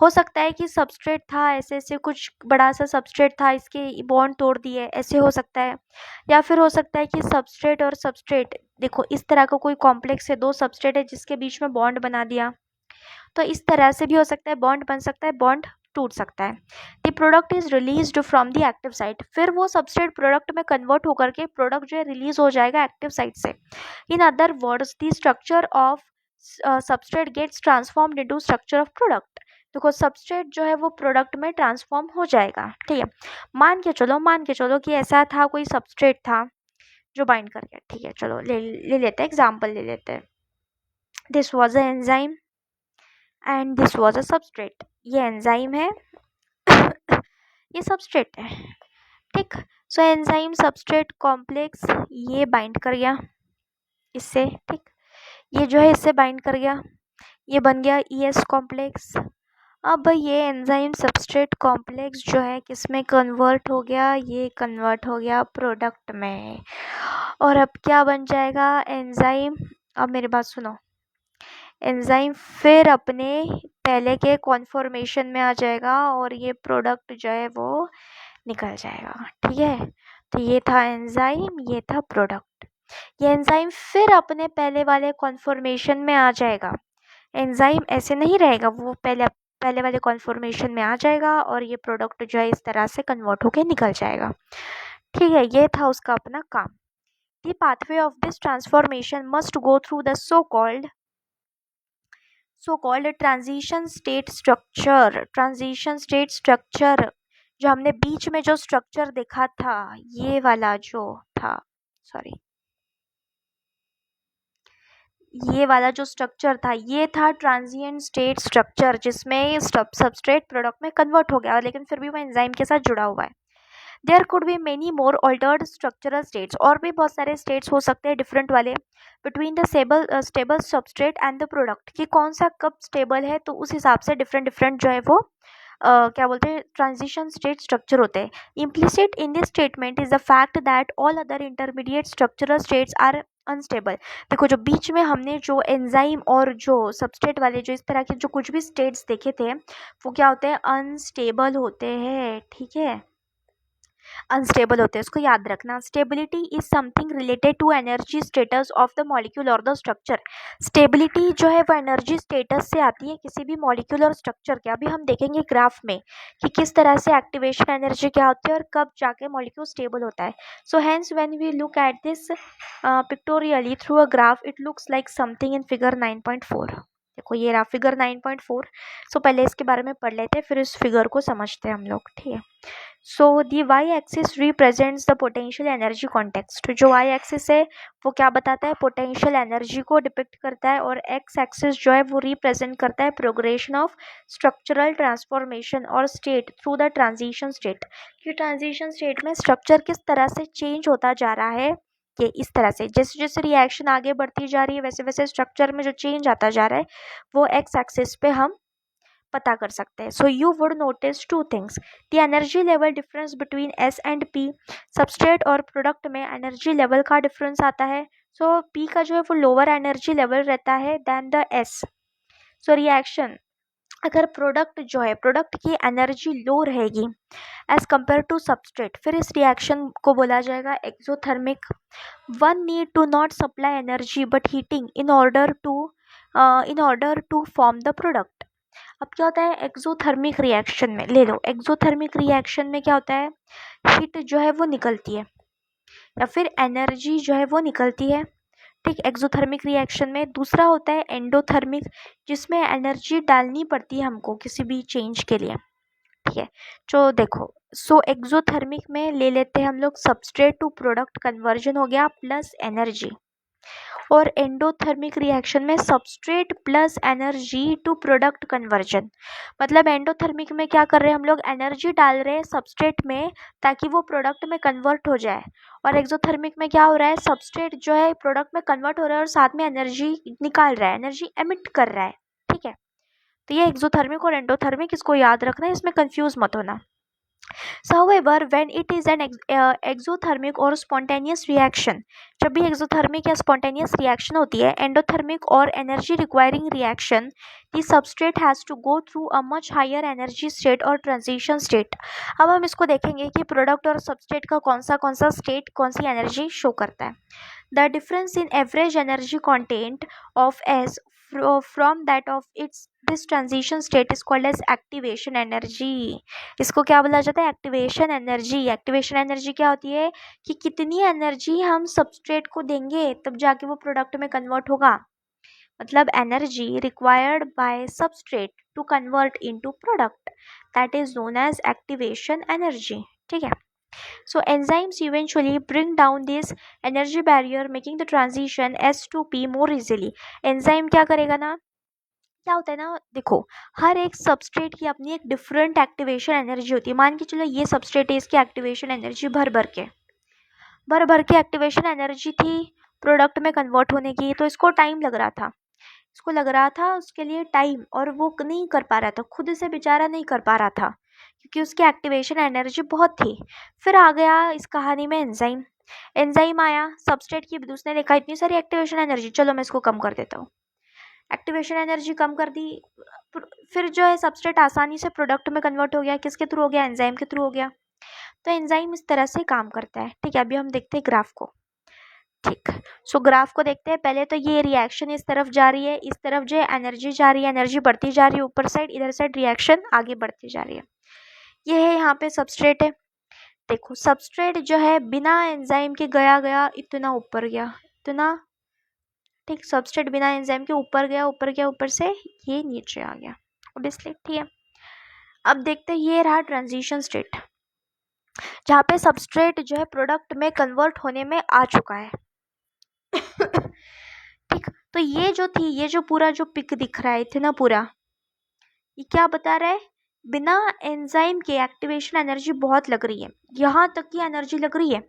हो सकता है कि सबस्ट्रेट था ऐसे ऐसे कुछ बड़ा सा सबस्ट्रेट था, इसके बॉन्ड तोड़ दिए, ऐसे हो सकता है। या फिर हो सकता है कि सबस्ट्रेट और सबस्ट्रेट, देखो इस तरह का कोई कॉम्प्लेक्स है, दो सबस्ट्रेट है जिसके बीच में बॉन्ड बना दिया, तो इस तरह से भी हो सकता है, बॉन्ड बन सकता है, बॉन्ड टूट सकता है। The product is released from the active site, फिर वो सबस्ट्रेट प्रोडक्ट में कन्वर्ट होकर के प्रोडक्ट जो है रिलीज हो जाएगा एक्टिव साइट से। In other words the structure of substrate gets transformed into structure of product. देखो सबस्ट्रेट जो है वो प्रोडक्ट में ट्रांसफॉर्म हो जाएगा। ठीक है, मान के चलो कि ऐसा था, कोई सबस्ट्रेट था जो बाइंड कर गया। ठीक है, चलो ले लेते हैं, एग्जाम्पल ले लेते हैं। This was a enzyme and this was a substrate. ये एंजाइम है ये सबस्ट्रेट है, ठीक। सो एंजाइम सबस्ट्रेट कॉम्प्लेक्स ये बाइंड कर गया इससे, ठीक। ये जो है इससे बाइंड कर गया, ये बन गया ES कॉम्प्लेक्स। अब ये एंजाइम सबस्ट्रेट कॉम्प्लेक्स जो है किस में कन्वर्ट हो गया, ये कन्वर्ट हो गया प्रोडक्ट में। और अब क्या बन जाएगा एंजाइम, अब मेरी बात सुनो, एंजाइम फिर अपने पहले के कॉन्फॉर्मेशन में आ जाएगा और ये प्रोडक्ट जो है वो निकल जाएगा, ठीक है। तो ये था एंजाइम, ये था प्रोडक्ट। ये एंजाइम फिर अपने पहले वाले कॉन्फॉर्मेशन में आ जाएगा। एंजाइम ऐसे नहीं रहेगा, वो पहले पहले वाले कॉन्फॉर्मेशन में आ जाएगा और ये प्रोडक्ट जो है इस तरह से कन्वर्ट होके निकल जाएगा, ठीक है। ये था उसका अपना काम। The pathway of this transformation must go through the so called transition state structure. Transition state structure जो हमने बीच में जो स्ट्रक्चर देखा था, ये वाला जो था, सॉरी, ये वाला जो स्ट्रक्चर था ये था ट्रांजिएंट स्टेट स्ट्रक्चर, जिसमें सबस्ट्रेट प्रोडक्ट में कन्वर्ट हो गया लेकिन फिर भी वो एंजाइम के साथ जुड़ा हुआ है। There could be many more altered structural states, और भी बहुत सारे स्टेट्स हो सकते हैं डिफरेंट वाले, between the stable substrate and the product, कि कौन सा कब स्टेबल है तो उस हिसाब से डिफरेंट डिफरेंट जो है वो क्या बोलते हैं ट्रांजिशन स्टेट स्ट्रक्चर होते हैं। Implicit in this statement is the fact that all other intermediate structural states are unstable. देखो जो बीच में हमने जो एंजाइम और जो सबस्ट्रेट वाले जो इस तरह के जो कुछ भी स्टेट्स देखे थे वो क्या होते हैं, अनस्टेबल होते हैं, ठीक है, अनस्टेबल होते हैं, उसको याद रखना। Stability is something related to energy status of the molecule और द स्ट्रक्चर। स्टेबिलिटी जो है वो एनर्जी स्टेटस से आती है किसी भी मॉलिक्यूल और स्ट्रक्चर के। अभी हम देखेंगे ग्राफ में कि किस तरह से एक्टिवेशन एनर्जी क्या होती है और कब जाके मॉलिक्यूल स्टेबल होता है। So hence when we look at this pictorially through a graph it looks like something in figure 9.4। देखो ये रहा फिगर 9.4। सो पहले इसके बारे में पढ़ लेते हैं फिर इस फिगर को समझते हैं हम लोग, ठीक है। So the Y axis represents the potential energy content. जो वाई एक्सिस है वो क्या बताता है, पोटेंशियल एनर्जी को डिपिक्ट करता है, और एक्स एक्सिस जो है वो रिप्रेजेंट करता है प्रोग्रेशन ऑफ स्ट्रक्चरल ट्रांसफॉर्मेशन और state through the transition state. कि ट्रांजिशन स्टेट में स्ट्रक्चर किस तरह से चेंज होता जा रहा है, ये इस तरह से जैसे जैसे रिएक्शन आगे बढ़ती जा रही है वैसे वैसे स्ट्रक्चर में जो चेंज आता जा रहा है वो एक्स एक्सिस पे हम पता कर सकते हैं। So you would notice two things, the energy level difference between S and P. Substrate और प्रोडक्ट में एनर्जी लेवल का डिफरेंस आता है। सो पी का जो है वो लोअर एनर्जी लेवल रहता है then the S. So reaction, अगर प्रोडक्ट जो है प्रोडक्ट की एनर्जी लो रहेगी एज कंपेयर टू सबस्ट्रेट, फिर इस रिएक्शन को बोला जाएगा exothermic. One need to not supply energy but heating in order to form the product. अब क्या होता है एक्सोथर्मिक रिएक्शन में, ले लो एक्सोथर्मिक रिएक्शन में क्या होता है, हीट जो है वो निकलती है या फिर एनर्जी जो है वो निकलती है, ठीक। एक्सोथर्मिक रिएक्शन में दूसरा होता है एंडोथर्मिक, जिसमें एनर्जी डालनी पड़ती है हमको किसी भी चेंज के लिए, ठीक है। जो देखो सो एक्सोथर्मिक में ले लेते हैं हम लोग सबस्ट्रेट टू प्रोडक्ट कन्वर्जन हो गया प्लस एनर्जी, और एंडोथर्मिक रिएक्शन में substrate plus energy to product conversion. मतलब एंडोथर्मिक में क्या कर रहे हैं हम लोग, एनर्जी डाल रहे हैं सबस्ट्रेट में ताकि वो प्रोडक्ट में कन्वर्ट हो जाए, और एक्सोथर्मिक में क्या हो रहा है, सबस्ट्रेट जो है प्रोडक्ट में कन्वर्ट हो रहा है और साथ में एनर्जी निकाल रहा है, एनर्जी एमिट कर रहा है, ठीक है। तो ये एक्सोथर्मिक और एंडोथर्मिक, इसको याद रखना है, इसमें कंफ्यूज मत होना। So however, when it is an exothermic or spontaneous reaction, जब भी exothermic या spontaneous reaction होती है, endothermic और energy requiring reaction, the substrate has to go through a much higher energy state और transition state। अब हम इसको देखेंगे कि product और substrate का कौन सा state कौन सी energy show करता है। The difference in average energy content of S from that of its this transition state is called as activation energy। इसको क्या बोला जाता है, एक्टिवेशन एनर्जी। एक्टिवेशन एनर्जी क्या होती है कि कितनी एनर्जी हम सबस्ट्रेट को देंगे तब जाके वो प्रोडक्ट में कन्वर्ट होगा, मतलब energy required by substrate to convert into product, that is known as activation energy, ठीक है। So enzymes eventually bring down this energy barrier, making the transition S to P more easily. Enzyme क्या करेगा ना, क्या होता है ना, देखो हर एक सबस्ट्रेट की अपनी एक डिफरेंट एक्टिवेशन एनर्जी होती है। मान के चलो ये सबस्ट्रेट है, इसकी एक्टिवेशन एनर्जी भर भर के एक्टिवेशन एनर्जी थी प्रोडक्ट में कन्वर्ट होने की, तो इसको टाइम लग रहा था, इसको लग रहा था उसके लिए टाइम, और वो नहीं कर पा रहा था, खुद से बेचारा नहीं कर पा रहा था क्योंकि उसकी एक्टिवेशन एनर्जी बहुत थी। फिर आ गया इस कहानी में एंजाइम। एंजाइम आया सबस्ट्रेट की, उसने देखा इतनी सारी एक्टिवेशन एनर्जी, चलो मैं इसको कम कर देता हूँ, एक्टिवेशन एनर्जी कम कर दी। फिर जो है सबस्ट्रेट आसानी से प्रोडक्ट में कन्वर्ट हो गया, किसके थ्रू हो गया, एंजाइम के थ्रू हो गया। तो एंजाइम इस तरह से काम करता है। ठीक है, अभी हम देखते हैं ग्राफ को। ठीक, सो ग्राफ को देखते हैं। पहले तो ये रिएक्शन इस तरफ जा रही है, इस तरफ जो है एनर्जी जा रही है, एनर्जी बढ़ती जा रही है ऊपर साइड, इधर साइड रिएक्शन आगे बढ़ती जा रही है। ये है यहाँ पे सबस्ट्रेट है, देखो सबस्ट्रेट जो है बिना एंजाइम के गया गया इतना ऊपर गया, इतना, ठीक, सबस्ट्रेट बिना एंजाइम के ऊपर गया, ऊपर गया, ऊपर से ये नीचे आ गया ऑब्वियसली। ठीक है, अब देखते हैं, ये रहा ट्रांजिशन स्टेट जहाँ पे सबस्ट्रेट जो है प्रोडक्ट में कन्वर्ट होने में आ चुका है। ठीक, तो ये जो थी, ये जो पूरा जो पिक दिख रहा है इतना पूरा, ये क्या बता रहा है, बिना एंजाइम के एक्टिवेशन एनर्जी बहुत लग रही है, यहाँ तक की एनर्जी लग रही है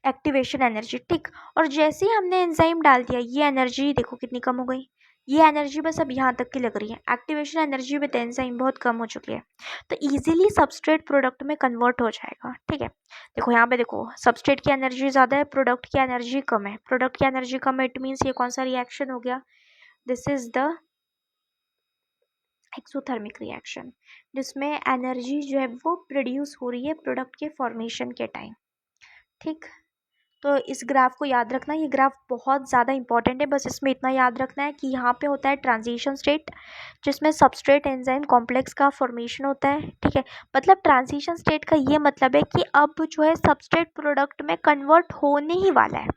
एक्टिवेशन एनर्जी। ठीक, और जैसे ही हमने एंजाइम डाल दिया, ये एनर्जी देखो कितनी कम हो गई, ये एनर्जी बस अब यहाँ तक की लग रही है, एक्टिवेशन एनर्जी विद एंजाइम बहुत कम हो चुकी है, तो इजीली सबस्ट्रेट प्रोडक्ट में कन्वर्ट हो जाएगा। ठीक है, देखो यहाँ पे देखो सबस्ट्रेट की एनर्जी ज़्यादा है, प्रोडक्ट की एनर्जी कम है, प्रोडक्ट की एनर्जी कम है, इट मीन्स ये कौन सा रिएक्शन हो गया, this is the exothermic reaction, जिसमें एनर्जी जो है वो प्रोड्यूस हो रही है प्रोडक्ट के फॉर्मेशन के टाइम। ठीक, तो इस ग्राफ को याद रखना, ये ग्राफ बहुत ज़्यादा इंपॉर्टेंट है, बस इसमें इतना याद रखना है कि यहाँ पे होता है ट्रांजिशन स्टेट, जिसमें सबस्ट्रेट एंजाइम कॉम्प्लेक्स का फॉर्मेशन होता है। ठीक है, मतलब ट्रांजिशन स्टेट का ये मतलब है कि अब जो है सबस्ट्रेट प्रोडक्ट में कन्वर्ट होने ही वाला है,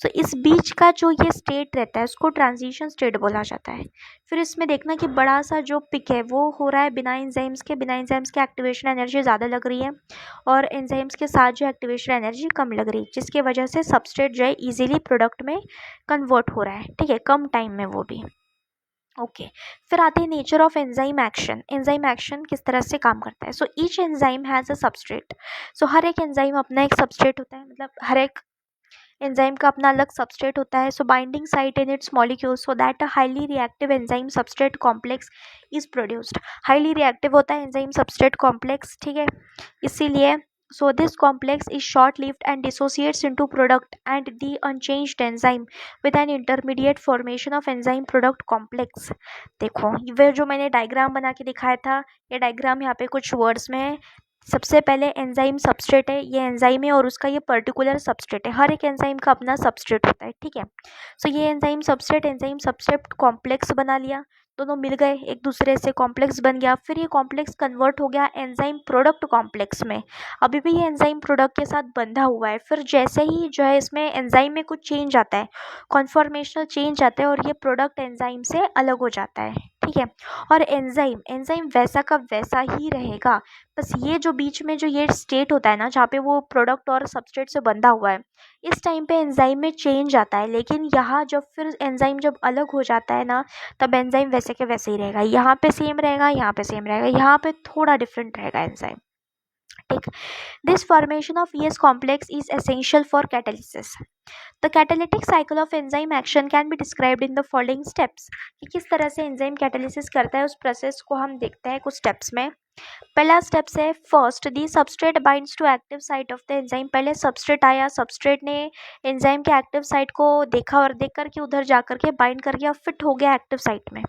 तो इस बीच का जो ये स्टेट रहता है उसको ट्रांजिशन स्टेट बोला जाता है। फिर इसमें देखना कि बड़ा सा जो पिक है वो हो रहा है बिना एंजाइम्स के, बिना एंजाइम्स के एक्टिवेशन एनर्जी ज़्यादा लग रही है और एंजाइम्स के साथ जो एक्टिवेशन एनर्जी कम लग रही है, जिसकी वजह से सबस्ट्रेट जो है ईजिली प्रोडक्ट में कन्वर्ट हो रहा है। ठीक है, कम टाइम में वो भी। ओके, फिर आते हैं nature of enzyme action. Enzyme action किस तरह से काम करता है। So each enzyme has a substrate. So हर एक एंजाइम अपना एक सबस्ट्रेट होता है, मतलब हर एक एंजाइम का अपना अलग सबस्ट्रेट होता है। So binding site in its molecule so that a highly reactive enzyme substrate complex is produced. Highly reactive होता है एंजाइम सबस्ट्रेट कॉम्प्लेक्स। ठीक है, इसीलिए so this complex is short lived and dissociates into product and the unchanged enzyme with an intermediate formation of enzyme product complex। देखो ये जो मैंने diagram बना के दिखाया था, ये डायग्राम यहाँ पे कुछ वर्ड्स में है। सबसे पहले एंजाइम सबस्ट्रेट है, ये एंजाइम है और उसका ये पर्टिकुलर सबस्ट्रेट है, हर एक एंजाइम का अपना सबस्ट्रेट होता है। ठीक है, सो ये एंजाइम सबस्ट्रेट कॉम्प्लेक्स बना लिया, दोनों मिल गए एक दूसरे से, कॉम्प्लेक्स बन गया। फिर ये कॉम्प्लेक्स कन्वर्ट हो गया एंजाइम प्रोडक्ट कॉम्प्लेक्स में, अभी भी ये एंजाइम प्रोडक्ट के साथ बंधा हुआ है। फिर जैसे ही जो है इसमें एंजाइम में कुछ चेंज आता है, कॉन्फॉर्मेशनल चेंज आता है और ये प्रोडक्ट एंजाइम से अलग हो जाता है। ठीक है, और एंजाइम वैसा का वैसा ही रहेगा, बस ये जो बीच में जो ये स्टेट होता है ना जहाँ पे वो प्रोडक्ट और सबस्ट्रेट से बंधा हुआ है, इस टाइम पे एंजाइम में चेंज आता है। लेकिन यहाँ जब फिर एंजाइम जब अलग हो जाता है ना, तब एंजाइम वैसे के वैसे ही रहेगा, यहाँ पे सेम रहेगा, यहाँ पे सेम रहेगा, यहाँ पे थोड़ा डिफरेंट रहेगा एंजाइम। ठीक, this formation of ES complex is essential for catalysis. The catalytic cycle of enzyme action can be described in the following steps. कि किस तरह से एंजाइम कैटालिसिस करता है, उस प्रोसेस को हम देखते हैं कुछ स्टेप्स में। पहला स्टेप्स है first, the substrate binds to active site of the enzyme. पहले सबस्ट्रेट आया, सबस्ट्रेट ने एंजाइम के एक्टिव साइट को देखा और देख करके उधर जा करके बाइंड कर गया, फिट हो गया एक्टिव साइट में।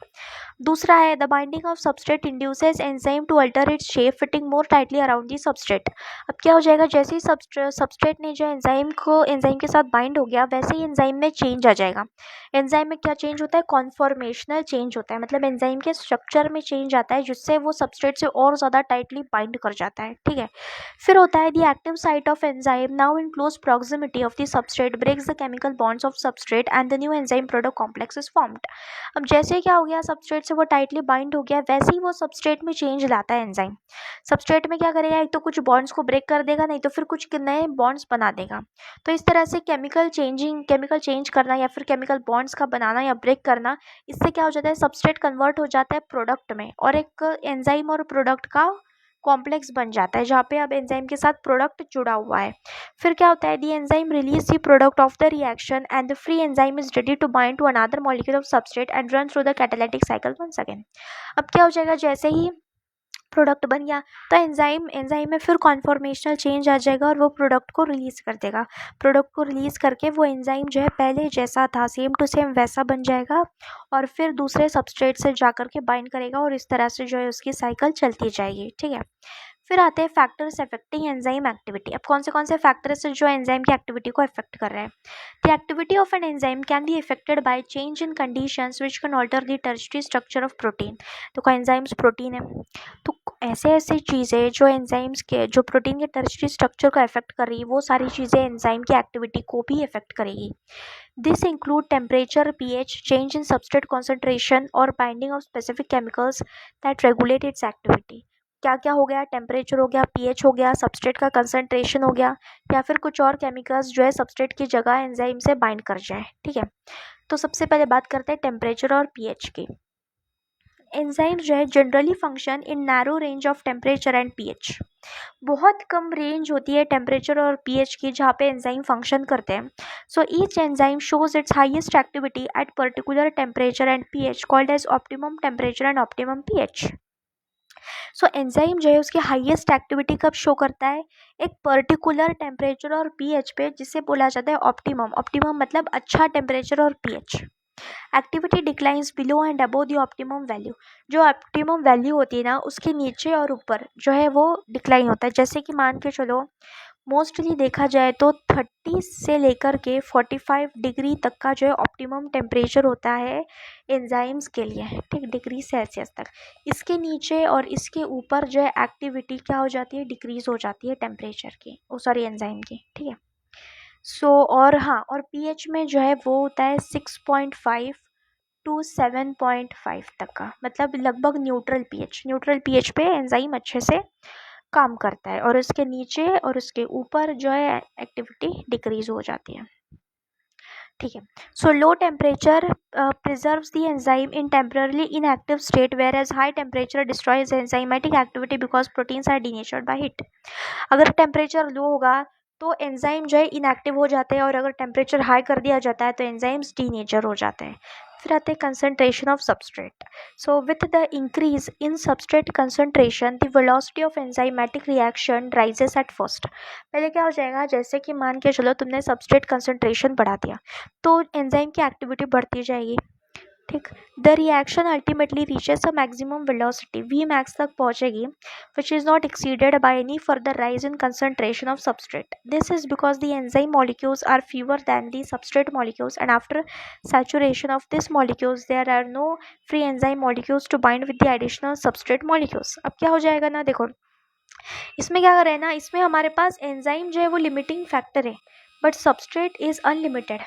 दूसरा है the binding of substrate induces enzyme to alter its shape fitting more tightly around the substrate. अब क्या हो जाएगा, जैसे ही सबस्ट्रेट ने जो एंजाइम के साथ बाइंड हो गया, वैसे ही एंजाइम में चेंज आ जाएगा। एंजाइम में क्या चेंज होता है, कॉन्फॉर्मेशनल चेंज होता है, मतलब एंजाइम के स्ट्रक्चर में चेंज आता है जिससे वो सबस्ट्रेट से और और ज़्यादा टाइटली बाइंड कर जाता है, ठीक है। फिर होता है the active site of enzyme now in close proximity of the substrate breaks the chemical bonds of substrate and the new enzyme product complex is formed. अब जैसे क्या हो गया, सबस्ट्रेट से वो टाइटली बाइंड हो गया, वैसे ही वो सबस्ट्रेट में चेंज लाता है एंजाइम। सबस्ट्रेट में क्या करेगा, एक तो कुछ बॉन्ड्स को ब्रेक कर देगा, नहीं तो फिर कुछ नए बॉन्ड्स बना देगा। तो इस तरह से केमिकल चेंज करना या फिर केमिकल बॉन्ड्स का बनाना या ब्रेक करना, इससे क्या हो जाता है, सबस्ट्रेट कन्वर्ट हो जाता है प्रोडक्ट में और एक एंजाइम और प्रोडक्ट का कॉम्प्लेक्स बन जाता है, जहाँ पे अब एंजाइम के साथ प्रोडक्ट जुड़ा हुआ है। फिर क्या होता है, the enzyme release the product of the reaction and the free enzyme is ready to bind to another molecule of substrate and run through the catalytic cycle once again. अब क्या हो जाएगा, जैसे ही प्रोडक्ट बन गया तो एंजाइम में फिर कॉन्फॉर्मेशनल चेंज आ जाएगा और वो प्रोडक्ट को रिलीज कर देगा। प्रोडक्ट को रिलीज करके वो एंजाइम जो है पहले जैसा था सेम टू सेम वैसा बन जाएगा और फिर दूसरे सबस्ट्रेट से जा कर के बाइंड करेगा और इस तरह से जो है उसकी साइकिल चलती जाएगी, ठीक है। फिर आते हैं फैक्टर्स अफेक्टिंग एंजाइम एक्टिविटी। अब कौन से फैक्टर्स जो एंजाइम की एक्टिविटी को अफेक्ट कर रहे हैं। The activity of an enzyme can be affected by change in conditions which can alter the tertiary structure of protein. तो कोई एंजाइम्स प्रोटीन है, तो ऐसे चीज़ें जो एंजाइम्स के जो प्रोटीन के टर्शियरी स्ट्रक्चर को अफेक्ट कर रही है, वो सारी चीज़ें एंजाइम की एक्टिविटी को भी अफेक्ट करेगी। This include temperature, pH, change in substrate concentration और binding of specific chemicals that regulate its activity. क्या क्या हो गया, टेम्परेचर हो गया, pH हो गया, सबस्ट्रेट का कंसंट्रेशन हो गया, या फिर कुछ और केमिकल्स जो है सबस्ट्रेट की जगह एंजाइम से बाइंड कर जाए, ठीक है। तो सबसे पहले बात करते हैं टेम्परेचर और pH की। एंजाइम जो है generally function in narrow range of temperature and pH। बहुत कम रेंज होती है टेम्परेचर और pH की जहाँ पे एंजाइम फंक्शन करते हैं। So each enzyme shows its highest activity at particular temperature and pH called as optimum temperature and optimum pH। So enzyme जो है उसकी हाईएस्ट एक्टिविटी कब शो करता है, एक पर्टिकुलर टेम्परेचर और pH पे, जिसे बोला जाता है ऑप्टिमम। ऑप्टिमम मतलब अच्छा टेम्परेचर और pH। Activity declines below and above the optimum value. जो ऑप्टिमम वैल्यू होती है ना, उसके नीचे और ऊपर जो है वो डिक्लाइन होता है। जैसे कि मान के चलो मोस्टली देखा जाए तो 30 से लेकर के 45 डिग्री तक का जो है ऑप्टिमम टेम्परेचर होता है एंजाइम्स के लिए, ठीक, डिग्री सेल्सियस तक। इसके नीचे और इसके ऊपर जो है एक्टिविटी क्या हो जाती है, डिक्रीज हो जाती है टेम्परेचर की, एंजाइम की, ठीक है। सो और हाँ, और pH में जो है वो होता है 6.5 टू 7.5 तक का, मतलब लगभग न्यूट्रल pH पे एंजाइम अच्छे से काम करता है और इसके नीचे और इसके ऊपर जो है एक्टिविटी डिक्रीज हो जाती है, ठीक है। So low temperature preserves the enzyme in temporarily inactive state, whereas high temperature destroys enzymatic activity because proteins are denatured by heat. अगर टेम्परेचर लो होगा तो एंजाइम जो है इनएक्टिव हो जाते हैं और अगर टेम्परेचर हाई कर दिया जाता है तो एंजाइम्स डीनेचर हो जाते हैं। फिर आते हैं concentration of substrate. So with the increase in substrate concentration the velocity of enzymatic reaction rises at first. पहले क्या हो जाएगा, जैसे कि मान के चलो तुमने सबस्ट्रेट कंसंट्रेशन बढ़ा दिया तो एंजाइम की एक्टिविटी बढ़ती जाएगी, ठीक। The reaction ultimately reaches a maximum velocity, V max तक पहुंचेगी, which is not exceeded by any further rise in concentration of substrate. This is because the enzyme molecules are fewer than the substrate molecules and after saturation of this molecules there are no free enzyme molecules to bind with the additional substrate molecules। अब क्या हो जाएगा ना, देखो इसमें क्या कर रहे हैं ना, इसमें हमारे पास एंजाइम जो है वो लिमिटिंग फैक्टर है but substrate is unlimited.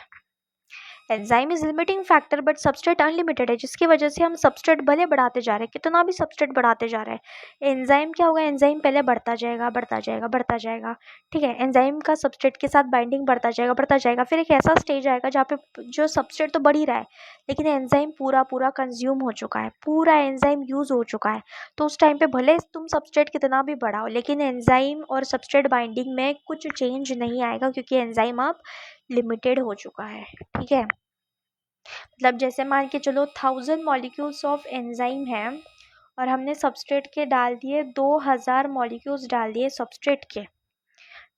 Enzyme is limiting factor but substrate unlimited है, जिसकी वजह से हम सबस्ट्रेट भले बढ़ाते जा रहे हैं, कितना भी सबस्ट्रेट बढ़ाते जा रहे हैं, एंजाइम क्या होगा, एंजाइम पहले बढ़ता जाएगा बढ़ता जाएगा बढ़ता जाएगा, ठीक है। एंजाइम का सबस्ट्रेट के साथ बाइंडिंग बढ़ता जाएगा बढ़ता जाएगा, फिर एक ऐसा स्टेज आएगा जहाँ पे जो सबस्ट्रेट तो बढ़ ही रहा है लेकिन एंजाइम पूरा पूरा कंज्यूम हो चुका है, पूरा एंजाइम यूज हो चुका है। तो उस टाइम पे भले तुम सबस्ट्रेट कितना भी बढ़ाओ लेकिन एंजाइम और सबस्ट्रेट बाइंडिंग में कुछ चेंज नहीं आएगा क्योंकि एंजाइम अब लिमिटेड हो चुका है, ठीक है। मतलब जैसे मान के चलो 1000 मॉलिक्यूल्स ऑफ एंजाइम है और हमने सबस्ट्रेट के डाल दिए 2000 मॉलिक्यूल्स डाल दिए सबस्ट्रेट के,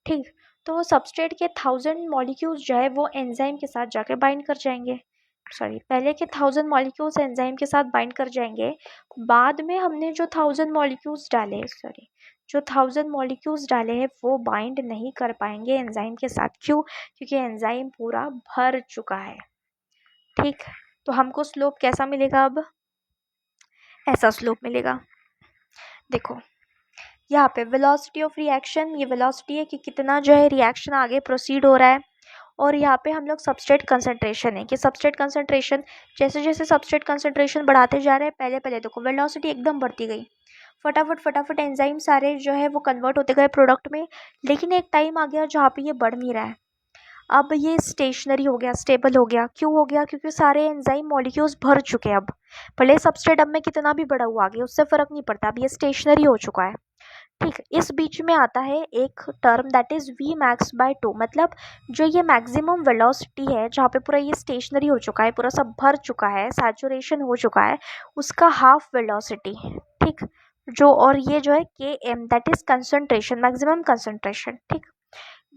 ठीक। तो सबस्ट्रेट के 1000 मॉलिक्यूल्स जो है वो एंजाइम के साथ जाके बाइंड कर जाएंगे, सॉरी पहले के 1000 मॉलिक्यूल्स एंजाइम के साथ बाइंड कर जाएंगे, बाद में हमने जो 1000 मॉलिक्यूल्स डाले, सॉरी जो 1000 मॉलिक्यूल्स डाले हैं वो बाइंड नहीं कर पाएंगे एंजाइम के साथ। क्यों? क्योंकि एंजाइम पूरा भर चुका है, ठीक। तो हमको स्लोप कैसा मिलेगा, अब ऐसा स्लोप मिलेगा। देखो यहाँ पे वेलोसिटी ऑफ रिएक्शन, ये वेलोसिटी है कि कितना जो है रिएक्शन आगे प्रोसीड हो रहा है। और यहाँ पे हम लोग सबस्ट्रेट कंसंट्रेशन है कि सबस्ट्रेट कंसंट्रेशन जैसे जैसे सबस्ट्रेट कंसंट्रेशन बढ़ाते जा रहे हैं, पहले पहले देखो वेलोसिटी एकदम बढ़ती गई, फटाफट फटाफट एंजाइम सारे जो है वो कन्वर्ट होते गए प्रोडक्ट में। लेकिन एक टाइम आ गया जहाँ पे ये बढ़ नहीं रहा है, अब ये स्टेशनरी हो गया, स्टेबल हो गया। क्यों हो गया? क्योंकि सारे एंजाइम मॉलिक्यूल्स भर चुके हैं। अब भले सबस्ट्रेट अब में कितना भी बढ़ा हुआ आगे उससे फर्क नहीं पड़ता, अब ये स्टेशनरी हो चुका है। ठीक, इस बीच में आता है एक term that is V max by 2, मतलब जो ये मैक्सिमम वेलोसिटी है जहाँ पे पूरा ये स्टेशनरी हो चुका है, पूरा सब भर चुका है, सैचुरेशन हो चुका है, उसका हाफ वेलोसिटी। ठीक, जो और ये जो है K M that is concentration, maximum concentration. ठीक,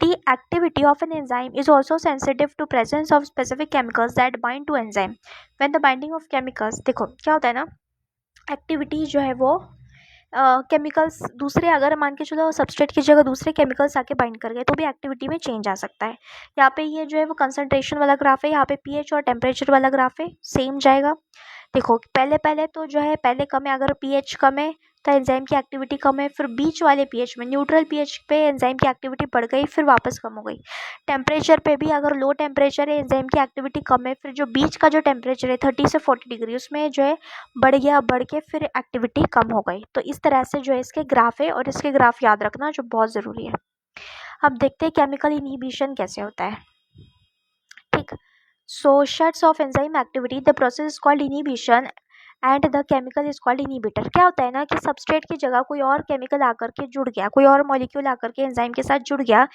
the activity of an enzyme is also sensitive to presence of specific chemicals that bind to enzyme. When the binding of chemicals, देखो क्या होता है ना, एक्टिविटी जो है वो केमिकल्स दूसरे, अगर मान के चलो सबस्ट्रेट की जगह दूसरे केमिकल्स आके बाइंड कर गए तो भी एक्टिविटी में चेंज आ सकता है। यहाँ पे ये जो है वो कंसंट्रेशन वाला ग्राफ है, यहाँ पे पीएच और टेम्परेचर वाला ग्राफ है, सेम जाएगा। देखो पहले पहले तो जो है पहले कम है, अगर पीएच कम है तो एंजाइम की एक्टिविटी कम है, फिर बीच वाले पीएच में न्यूट्रल पीएच पे एंजाइम की एक्टिविटी बढ़ गई, फिर वापस कम हो गई। टेम्परेचर पे भी अगर लो टेम्परेचर है एंजाइम की एक्टिविटी कम है, फिर जो बीच का जो टेम्परेचर है 30 से 40 डिग्री उसमें जो है बढ़ गया, बढ़ के फिर एक्टिविटी कम हो गई। तो इस तरह से जो है इसके ग्राफ है, और इसके ग्राफ याद रखना जो बहुत ज़रूरी है। अब देखते हैं केमिकल इनहिबिशन कैसे होता है। ठीक, so shuts off enzyme activity, the process is called inhibition and the chemical is called inhibitor. क्या होता है ना कि सबस्ट्रेट की जगह कोई और केमिकल आकर के जुड़ गया, कोई और मॉलिक्यूल आकर के एंजाइम के साथ जुड़ गया,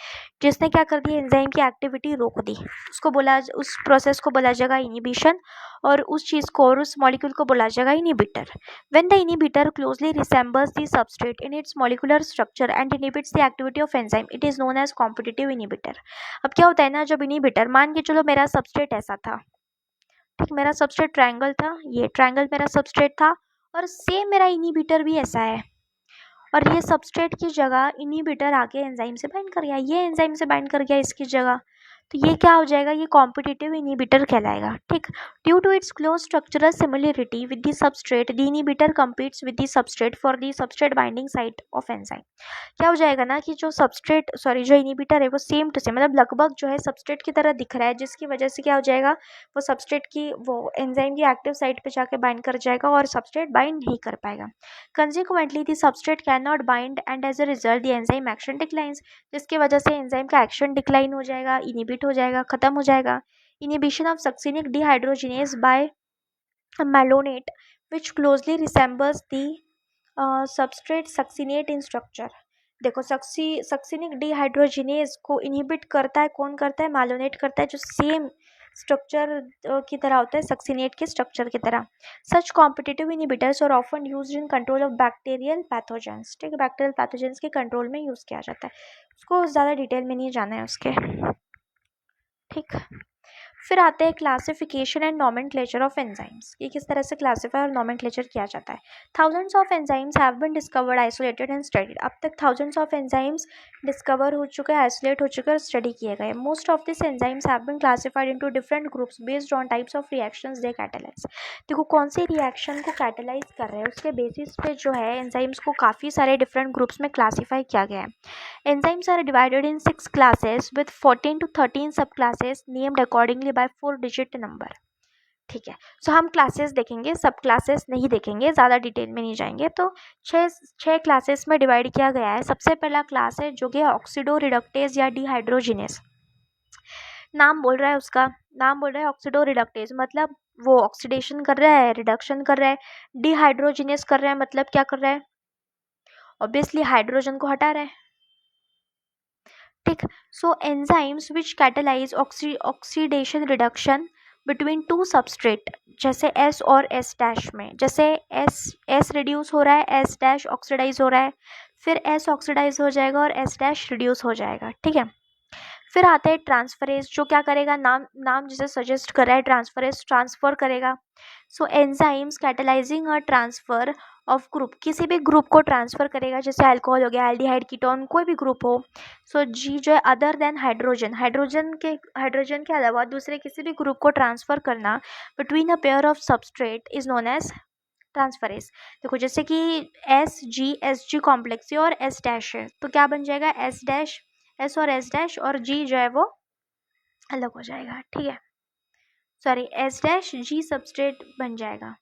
जिसने क्या कर दिया, एंजाइम की एक्टिविटी रोक दी, उसको बोला, उस प्रोसेस को बोला जाएगा इनिबिशन, और उस चीज़ को और उस मॉलिक्यूल को बोला जाएगा inhibitor. When the inhibitor closely resembles the substrate in its molecular structure and inhibits the activity of enzyme, it is known as competitive inhibitor. अब क्या होता है ना, जब इनिबिटर, मान के चलो मेरा सबस्ट्रेट ऐसा था, ठीक, मेरा सबस्ट्रेट ट्रायंगल था, ये ट्रायंगल मेरा सबस्ट्रेट था, और सेम मेरा इनिबिटर भी ऐसा है, और ये सबस्ट्रेट की जगह इनिबिटर आके एंजाइम से बाइंड कर गया, ये एंजाइम से बाइंड कर गया इसकी जगह, तो ये क्या हो जाएगा, ये कॉम्पिटिटिव इनिबिटर कहलाएगा। ठीक, due to its close structural similarity with the substrate, the inhibitor competes with the substrate for the substrate binding site of enzyme. क्या हो जाएगा ना कि जो सबस्ट्रेट, सॉरी, जो इनिबिटर है वो सेम टू सेम, मतलब लगभग जो है सबस्ट्रेट की तरह दिख रहा है, जिसकी वजह से क्या हो जाएगा, वो सबस्ट्रेट की, वो एंजाइम की एक्टिव साइट पे जाके बाइंड कर जाएगा और सबस्ट्रेट बाइंड नहीं कर पाएगा। Consequently the substrate can not bind and as a result the enzyme action declines, जिसकी वजह से एंजाइम का एक्शन डिक्लाइन हो जाएगा, इनिबिट हो जाएगा, खत्म हो जाएगा। Inhibition of succinic dehydrogenase by malonate which closely resembles the substrate succinate in structure। देखो सक्सिनिक डिहाइड्रोजिनेज को इनहिबिट करता है, कौन करता है, मैलोनेट करता है, जो सेम स्ट्रक्चर की तरह होता है, सक्सिनेट के स्ट्रक्चर की तरह। Such competitive inhibitors are often used in control of bacterial pathogens. ठीक है, बैक्टीरियल पैथोजेंस के कंट्रोल में यूज़ किया जाता है, उसको ज़्यादा डिटेल में नहीं जाना है उसके। ठीक, फिर आते हैं classification and nomenclature of enzymes, कि किस तरह से क्लासीफाई और नॉमेनक्लेचर किया जाता है। Thousands of enzymes have been discovered, isolated and studied. अब तक थाउजेंड्स ऑफ एंजाइम्स डिस्कवर हो चुके हैं, आइसोलेट हो चुके हैं और स्टडी किए गए। Most of this enzymes have been classified into different groups based on types of reactions they catalyse. देखो कौन से रिएक्शन को कैटालाइज कर रहे हैं उसके बेसिस पे जो है एंजाइम्स को काफ़ी सारे डिफरेंट ग्रुप्स में क्लासीफाई किया गया है। Enzymes are divided in 6 classes with 14 to 13 subclasses named accordingly by 4-digit number। ठीक है, सो हम क्लासेस देखेंगे, सब क्लासेस नहीं देखेंगे, ज़्यादा डिटेल में नहीं जाएंगे। तो छः क्लासेस में डिवाइड किया गया है। सबसे पहला क्लास है जो कि ऑक्सीडो रिडक्टेज या डिहाइड्रोजिनेस, नाम बोल रहा है उसका, नाम बोल रहा है ऑक्सीडो रिडक्टेज, मतलब वो ऑक्सीडेशन कर रहा है, रिडक्शन कर रहा है। डिहाइड्रोजिनेस कर रहा है, मतलब क्या कर रहा है, ऑब्वियसली हाइड्रोजन को हटा रहा है। ठीक, so enzymes which catalyse oxidation reduction between two substrate, जैसे S और S' में, जैसे S रिड्यूस हो रहा है, S' ऑक्सीडाइज हो रहा है, फिर S ऑक्सीडाइज हो जाएगा और S' रिड्यूस हो जाएगा। ठीक है, फिर आता है ट्रांसफरेज, जो क्या करेगा, नाम जिसे सजेस्ट कर रहा है, ट्रांसफरेज ट्रांसफर करेगा। So enzymes catalysing a transfer of group, किसी भी ग्रुप को ट्रांसफर करेगा, जैसे अल्कोहल हो गया, एल्डिहाइड, कीटोन, कोई भी ग्रुप हो। सो जी जो है अदर देन हाइड्रोजन, हाइड्रोजन के अलावा दूसरे किसी भी ग्रुप को ट्रांसफर करना between a pair of substrate is known as transferase. देखो जैसे कि एस जी कॉम्प्लेक्स है और एस डैश है, तो क्या बन जाएगा, एस डैश, एस और एस डैश और जी जो है वो अलग हो जाएगा, ठीक है, सॉरी एस डैश जी सबस्ट्रेट बन जाएगा।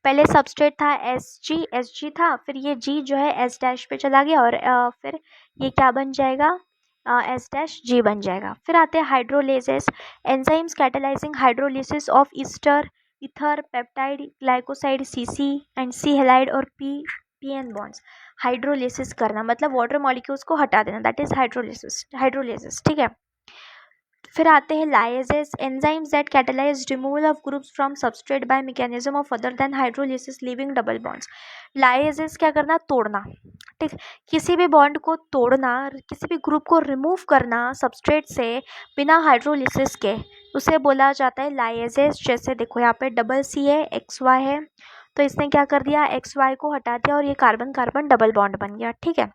पहले सबस्ट्रेट था एस जी था, फिर ये जी जो है एस डैश पे चला गया और फिर ये क्या बन जाएगा, एस डैश जी बन जाएगा। फिर आते हैं hydrolases, enzymes catalysing hydrolysis of ester ether peptide glycoside C C and C halide or P N bonds. Hydrolysis करना मतलब वाटर मॉलिक्यूल्स को हटा देना, दैट इज हाइड्रोलिसिस, ठीक है। फिर आते हैं lyases, enzymes that catalyse removal of groups from substrate by mechanism of other than hydrolysis leaving double bonds. Lyases क्या करना, तोड़ना, ठीक, किसी भी बॉन्ड को तोड़ना, किसी भी ग्रुप को रिमूव करना सबस्ट्रेट से बिना हाइड्रोलिसिस के, उसे बोला जाता है लाइजेस। जैसे देखो यहाँ पे डबल सी है, एक्स वाई है, तो इसने क्या कर दिया, एक्स वाई को हटा दिया और ये कार्बन कार्बन डबल बॉन्ड बन गया, ठीक है,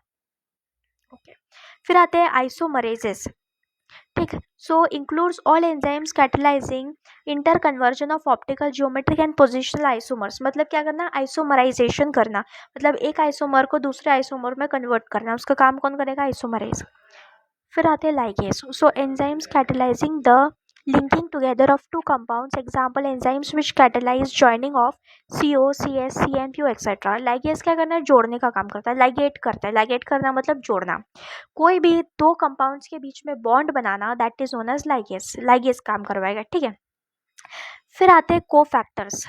ओके। फिर आते हैं आइसोमरेजेस, ठीक, so includes all enzymes catalysing interconversion of optical geometric and positional isomers. मतलब क्या करना, आइसोमराइजेशन करना, मतलब एक आइसोमर को दूसरे आइसोमर में कन्वर्ट करना, उसका काम कौन करेगा, आइसोमरेज। फिर आते हैं ligase, so enzymes catalysing the linking together of two compounds, example enzymes which catalyze joining of CO, CS, CMPO etc. Ligase क्या करना है, जोड़ने का काम करता है, लाइगेट करता है, लाइगेट करना मतलब जोड़ना, कोई भी दो कंपाउंड्स के बीच में बॉन्ड बनाना, that is known as ligase, ligase काम करवाएगा, ठीक है। फिर आते हैं cofactors,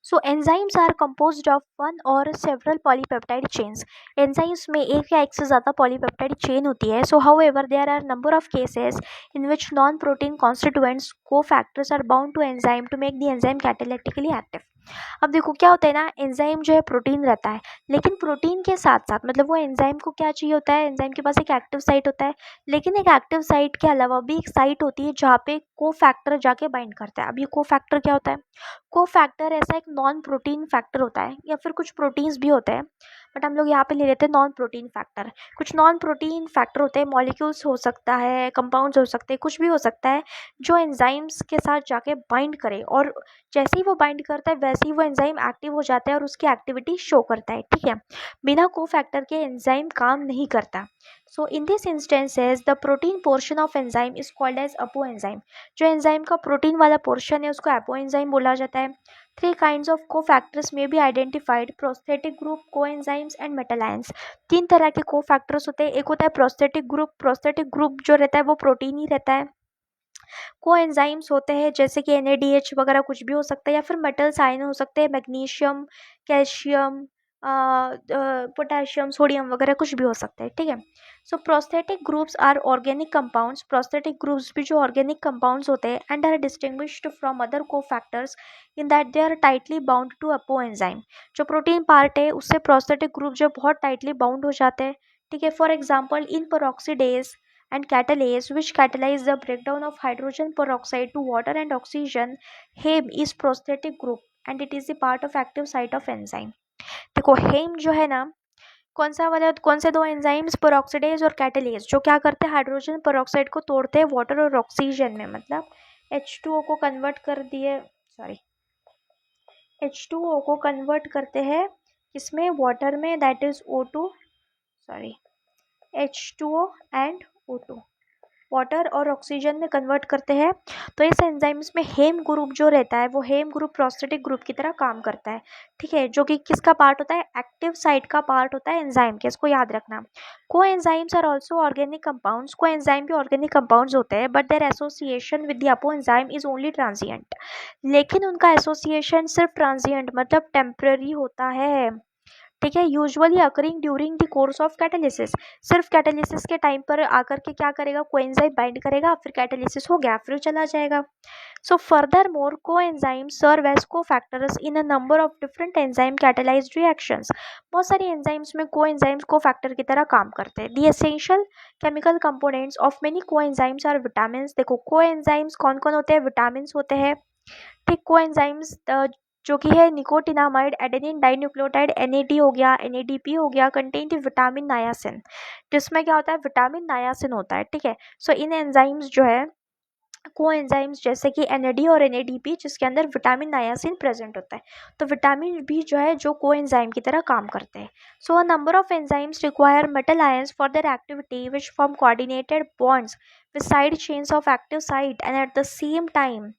so enzymes are composed of one or several polypeptide chains. Enzymes में एक या एक से ज़्यादा पॉलीपेप्टाइड चेन होती है। So however there are number of cases in which non protein constituents cofactors are bound to enzyme to make the enzyme catalytically active. अब देखो क्या होता है ना, एंजाइम जो है प्रोटीन रहता है, लेकिन प्रोटीन के साथ साथ मतलब वो एंजाइम को क्या चाहिए होता है, एंजाइम के पास एक एक्टिव साइट होता है, लेकिन एक एक्टिव साइट के अलावा भी एक साइट होती है जहाँ पे कोफैक्टर जाके बाइंड करता है। अब ये कोफैक्टर क्या होता है, कोफैक्टर ऐसा एक नॉन प्रोटीन फैक्टर होता है, या फिर कुछ प्रोटीन्स भी होते हैं, बट हम लोग यहाँ पे ले लेते हैं नॉन प्रोटीन फैक्टर। कुछ नॉन प्रोटीन फैक्टर होते हैं, मॉलिक्यूल्स हो सकता है, कंपाउंड्स हो सकते हैं, कुछ भी हो सकता है, जो एंजाइम्स के साथ जाके बाइंड करे, और जैसे ही वो बाइंड करता है वैसे ही वो एंजाइम एक्टिव हो जाता है और उसकी एक्टिविटी शो करता है, ठीक है। बिना कोफैक्टर के एंजाइम काम नहीं करता। So in this instances the protein portion of enzyme is called as apoenzyme. जो एंजाइम का प्रोटीन वाला पोर्शन है उसको अपो एंजाइम बोला जाता है। Three kinds of cofactors may be identified, prosthetic group, coenzymes and metal ions. तीन तरह के कोफैक्टर्स होते हैं, एक होता है प्रोस्थेटिक ग्रुप, प्रोस्थेटिक ग्रुप जो रहता है वो प्रोटीन ही रहता है। कोएंजाइम्स होते हैं जैसे कि NADH वगैरह कुछ भी हो सकता है, या फिर मेटल्स आयन हो सकते हैं, मैग्नीशियम, कैल्शियम, पोटेशियम, सोडियम वगैरह कुछ भी हो सकता है, ठीक है। So prosthetic groups are organic compounds, prosthetic groups भी जो ऑर्गेनिक कंपाउंड्स होते हैं, and are distinguished from other cofactors in that they are tightly bound to apoenzyme. जो प्रोटीन पार्ट है उससे प्रोस्थेटिक ग्रुप जो बहुत टाइटली बाउंड हो जाते हैं, ठीक है। For example in peroxidase and catalase which catalyze the breakdown of hydrogen peroxide to water and oxygen, heme is prosthetic group and it is the part of active site of enzyme। देखो हेम जो है ना, कौन सा वाला, कौन से दो एंजाइम्स, पेरोक्सिडेज और कैटालेज, जो क्या करते हैं, हाइड्रोजन पेरोक्साइड को तोड़ते हैं वाटर और ऑक्सीजन में, मतलब H2O को कन्वर्ट कर दिए, सॉरी H2O को कन्वर्ट करते हैं किसमें, वाटर में, that is O2, sorry H2O and O2, water और ऑक्सीजन में कन्वर्ट करते हैं। तो इस एंजाइम्स में हेम ग्रुप जो रहता है वो हेम ग्रुप प्रोस्थेटिक ग्रुप की तरह काम करता है, ठीक है, जो कि किसका पार्ट होता है, एक्टिव साइट का पार्ट होता है एंजाइम के, इसको याद रखना। Coenzymes are also organic compounds, coenzyme भी ऑर्गेनिक कंपाउंड्स होते हैं, but their association with the apoenzyme is only transient. लेकिन उनका एसोसिएशन सिर्फ ट्रांजिएंट मतलब टेम्पररी होता है, ठीक है, usually occurring during the course of catalysis. सिर्फ कैटालिसिस के टाइम पर आकर के क्या करेगा, कोएंजाइम बाइंड करेगा, फिर कैटालिसिस हो गया, फिर चला जाएगा। So further more coenzyme serve as cofactors in a number of different enzyme catalysed reactions. बहुत सारी एंजाइम्स में कोएंजाइम्स कोफैक्टर की तरह काम करते हैं। The essential chemical components of many coenzymes are vitamins. देखो कोएंजाइम्स कौन कौन होते हैं, विटामिन्स होते हैं, ठीक। कोएंजाइम्स जो कि है निकोटिनामाइड, एडेनिन डाइन्यूक्लियोटाइड, NAD हो गया, NADP हो गया, कंटेन विटामिन नायासिन, जिसमें क्या होता है, विटामिन नायासिन होता है, ठीक है। सो इन एंजाइम्स जो है कोएंजाइम्स जैसे कि NAD और NADP, जिसके अंदर विटामिन नायासिन प्रेजेंट होता है। तो विटामिन भी जो है जो कोएंजाइम की तरह काम करते हैं। So a number of enzymes require metal ions for their activity which form coordinated bonds with side chains of active site and at the same time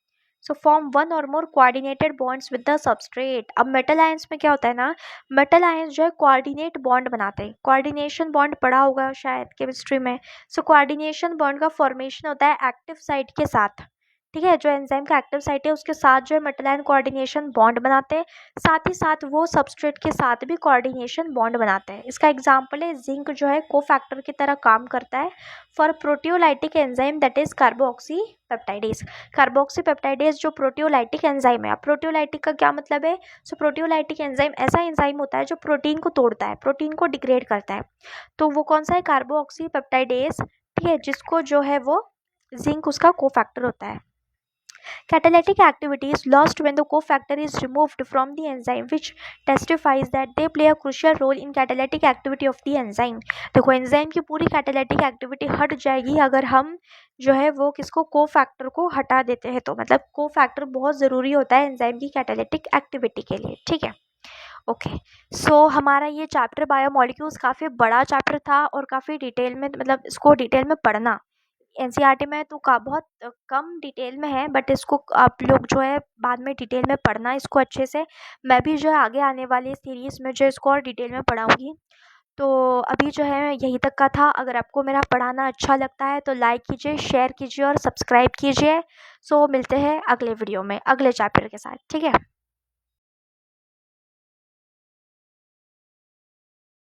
so form one or more coordinated bonds with the substrate. अब metal ions में क्या होता है ना, metal ions जो है coordinate bond बनाते हैं। कोऑर्डिनेशन बॉन्ड पढ़ा होगा शायद केमिस्ट्री में। सो कोऑर्डिनेशन बॉन्ड का फॉर्मेशन होता है एक्टिव साइट के साथ, ठीक है। जो एंजाइम का एक्टिव साइट है उसके साथ जो है मेटल आयन कोऑर्डिनेशन बॉन्ड बनाते हैं, साथ ही साथ वो सबस्ट्रेट के साथ भी कोऑर्डिनेशन बॉन्ड बनाते हैं। इसका एग्जांपल है जिंक, जो है कोफैक्टर की तरह काम करता है for proteolytic enzyme that is carboxy peptidase. Carboxy peptidase जो प्रोटियोलाइटिक एंजाइम है। अब प्रोटियोलाइटिक का क्या मतलब है? सो प्रोटियोलाइटिक एंजाइम ऐसा एंजाइम होता है जो प्रोटीन को तोड़ता है, प्रोटीन को डिग्रेड करता है। तो वो कौन सा है? कार्बोक्सी पेप्टाइडेज, ठीक है, जिसको जो है वो जिंक उसका कोफैक्टर होता है। Catalytic activity is lost when the cofactor is removed from the enzyme, which testifies that they play a crucial role in catalytic activity of the enzyme. देखो एंजाइम की पूरी कैटालिटिक एक्टिविटी हट जाएगी अगर हम जो है वो किसको, कोफैक्टर को हटा देते हैं। तो मतलब कोफैक्टर बहुत ज़रूरी होता है एंजाइम की कैटालिटिक एक्टिविटी के लिए, ठीक है। ओके, सो हमारा ये चैप्टर बायोमोलिक्यूल्स काफ़ी बड़ा चैप्टर था और काफ़ी डिटेल में, मतलब इसको डिटेल में पढ़ना। NCERT में तो का बहुत कम डिटेल में है, बट इसको आप लोग जो है बाद में डिटेल में पढ़ना इसको अच्छे से। मैं भी जो है आगे आने वाली सीरीज़ में जो इसको और डिटेल में पढ़ाऊँगी। तो अभी जो है यहीं तक का था। अगर आपको मेरा पढ़ाना अच्छा लगता है तो लाइक कीजिए, शेयर कीजिए और सब्सक्राइब कीजिए। सो मिलते हैं अगले वीडियो में अगले चैप्टर के साथ, ठीक है।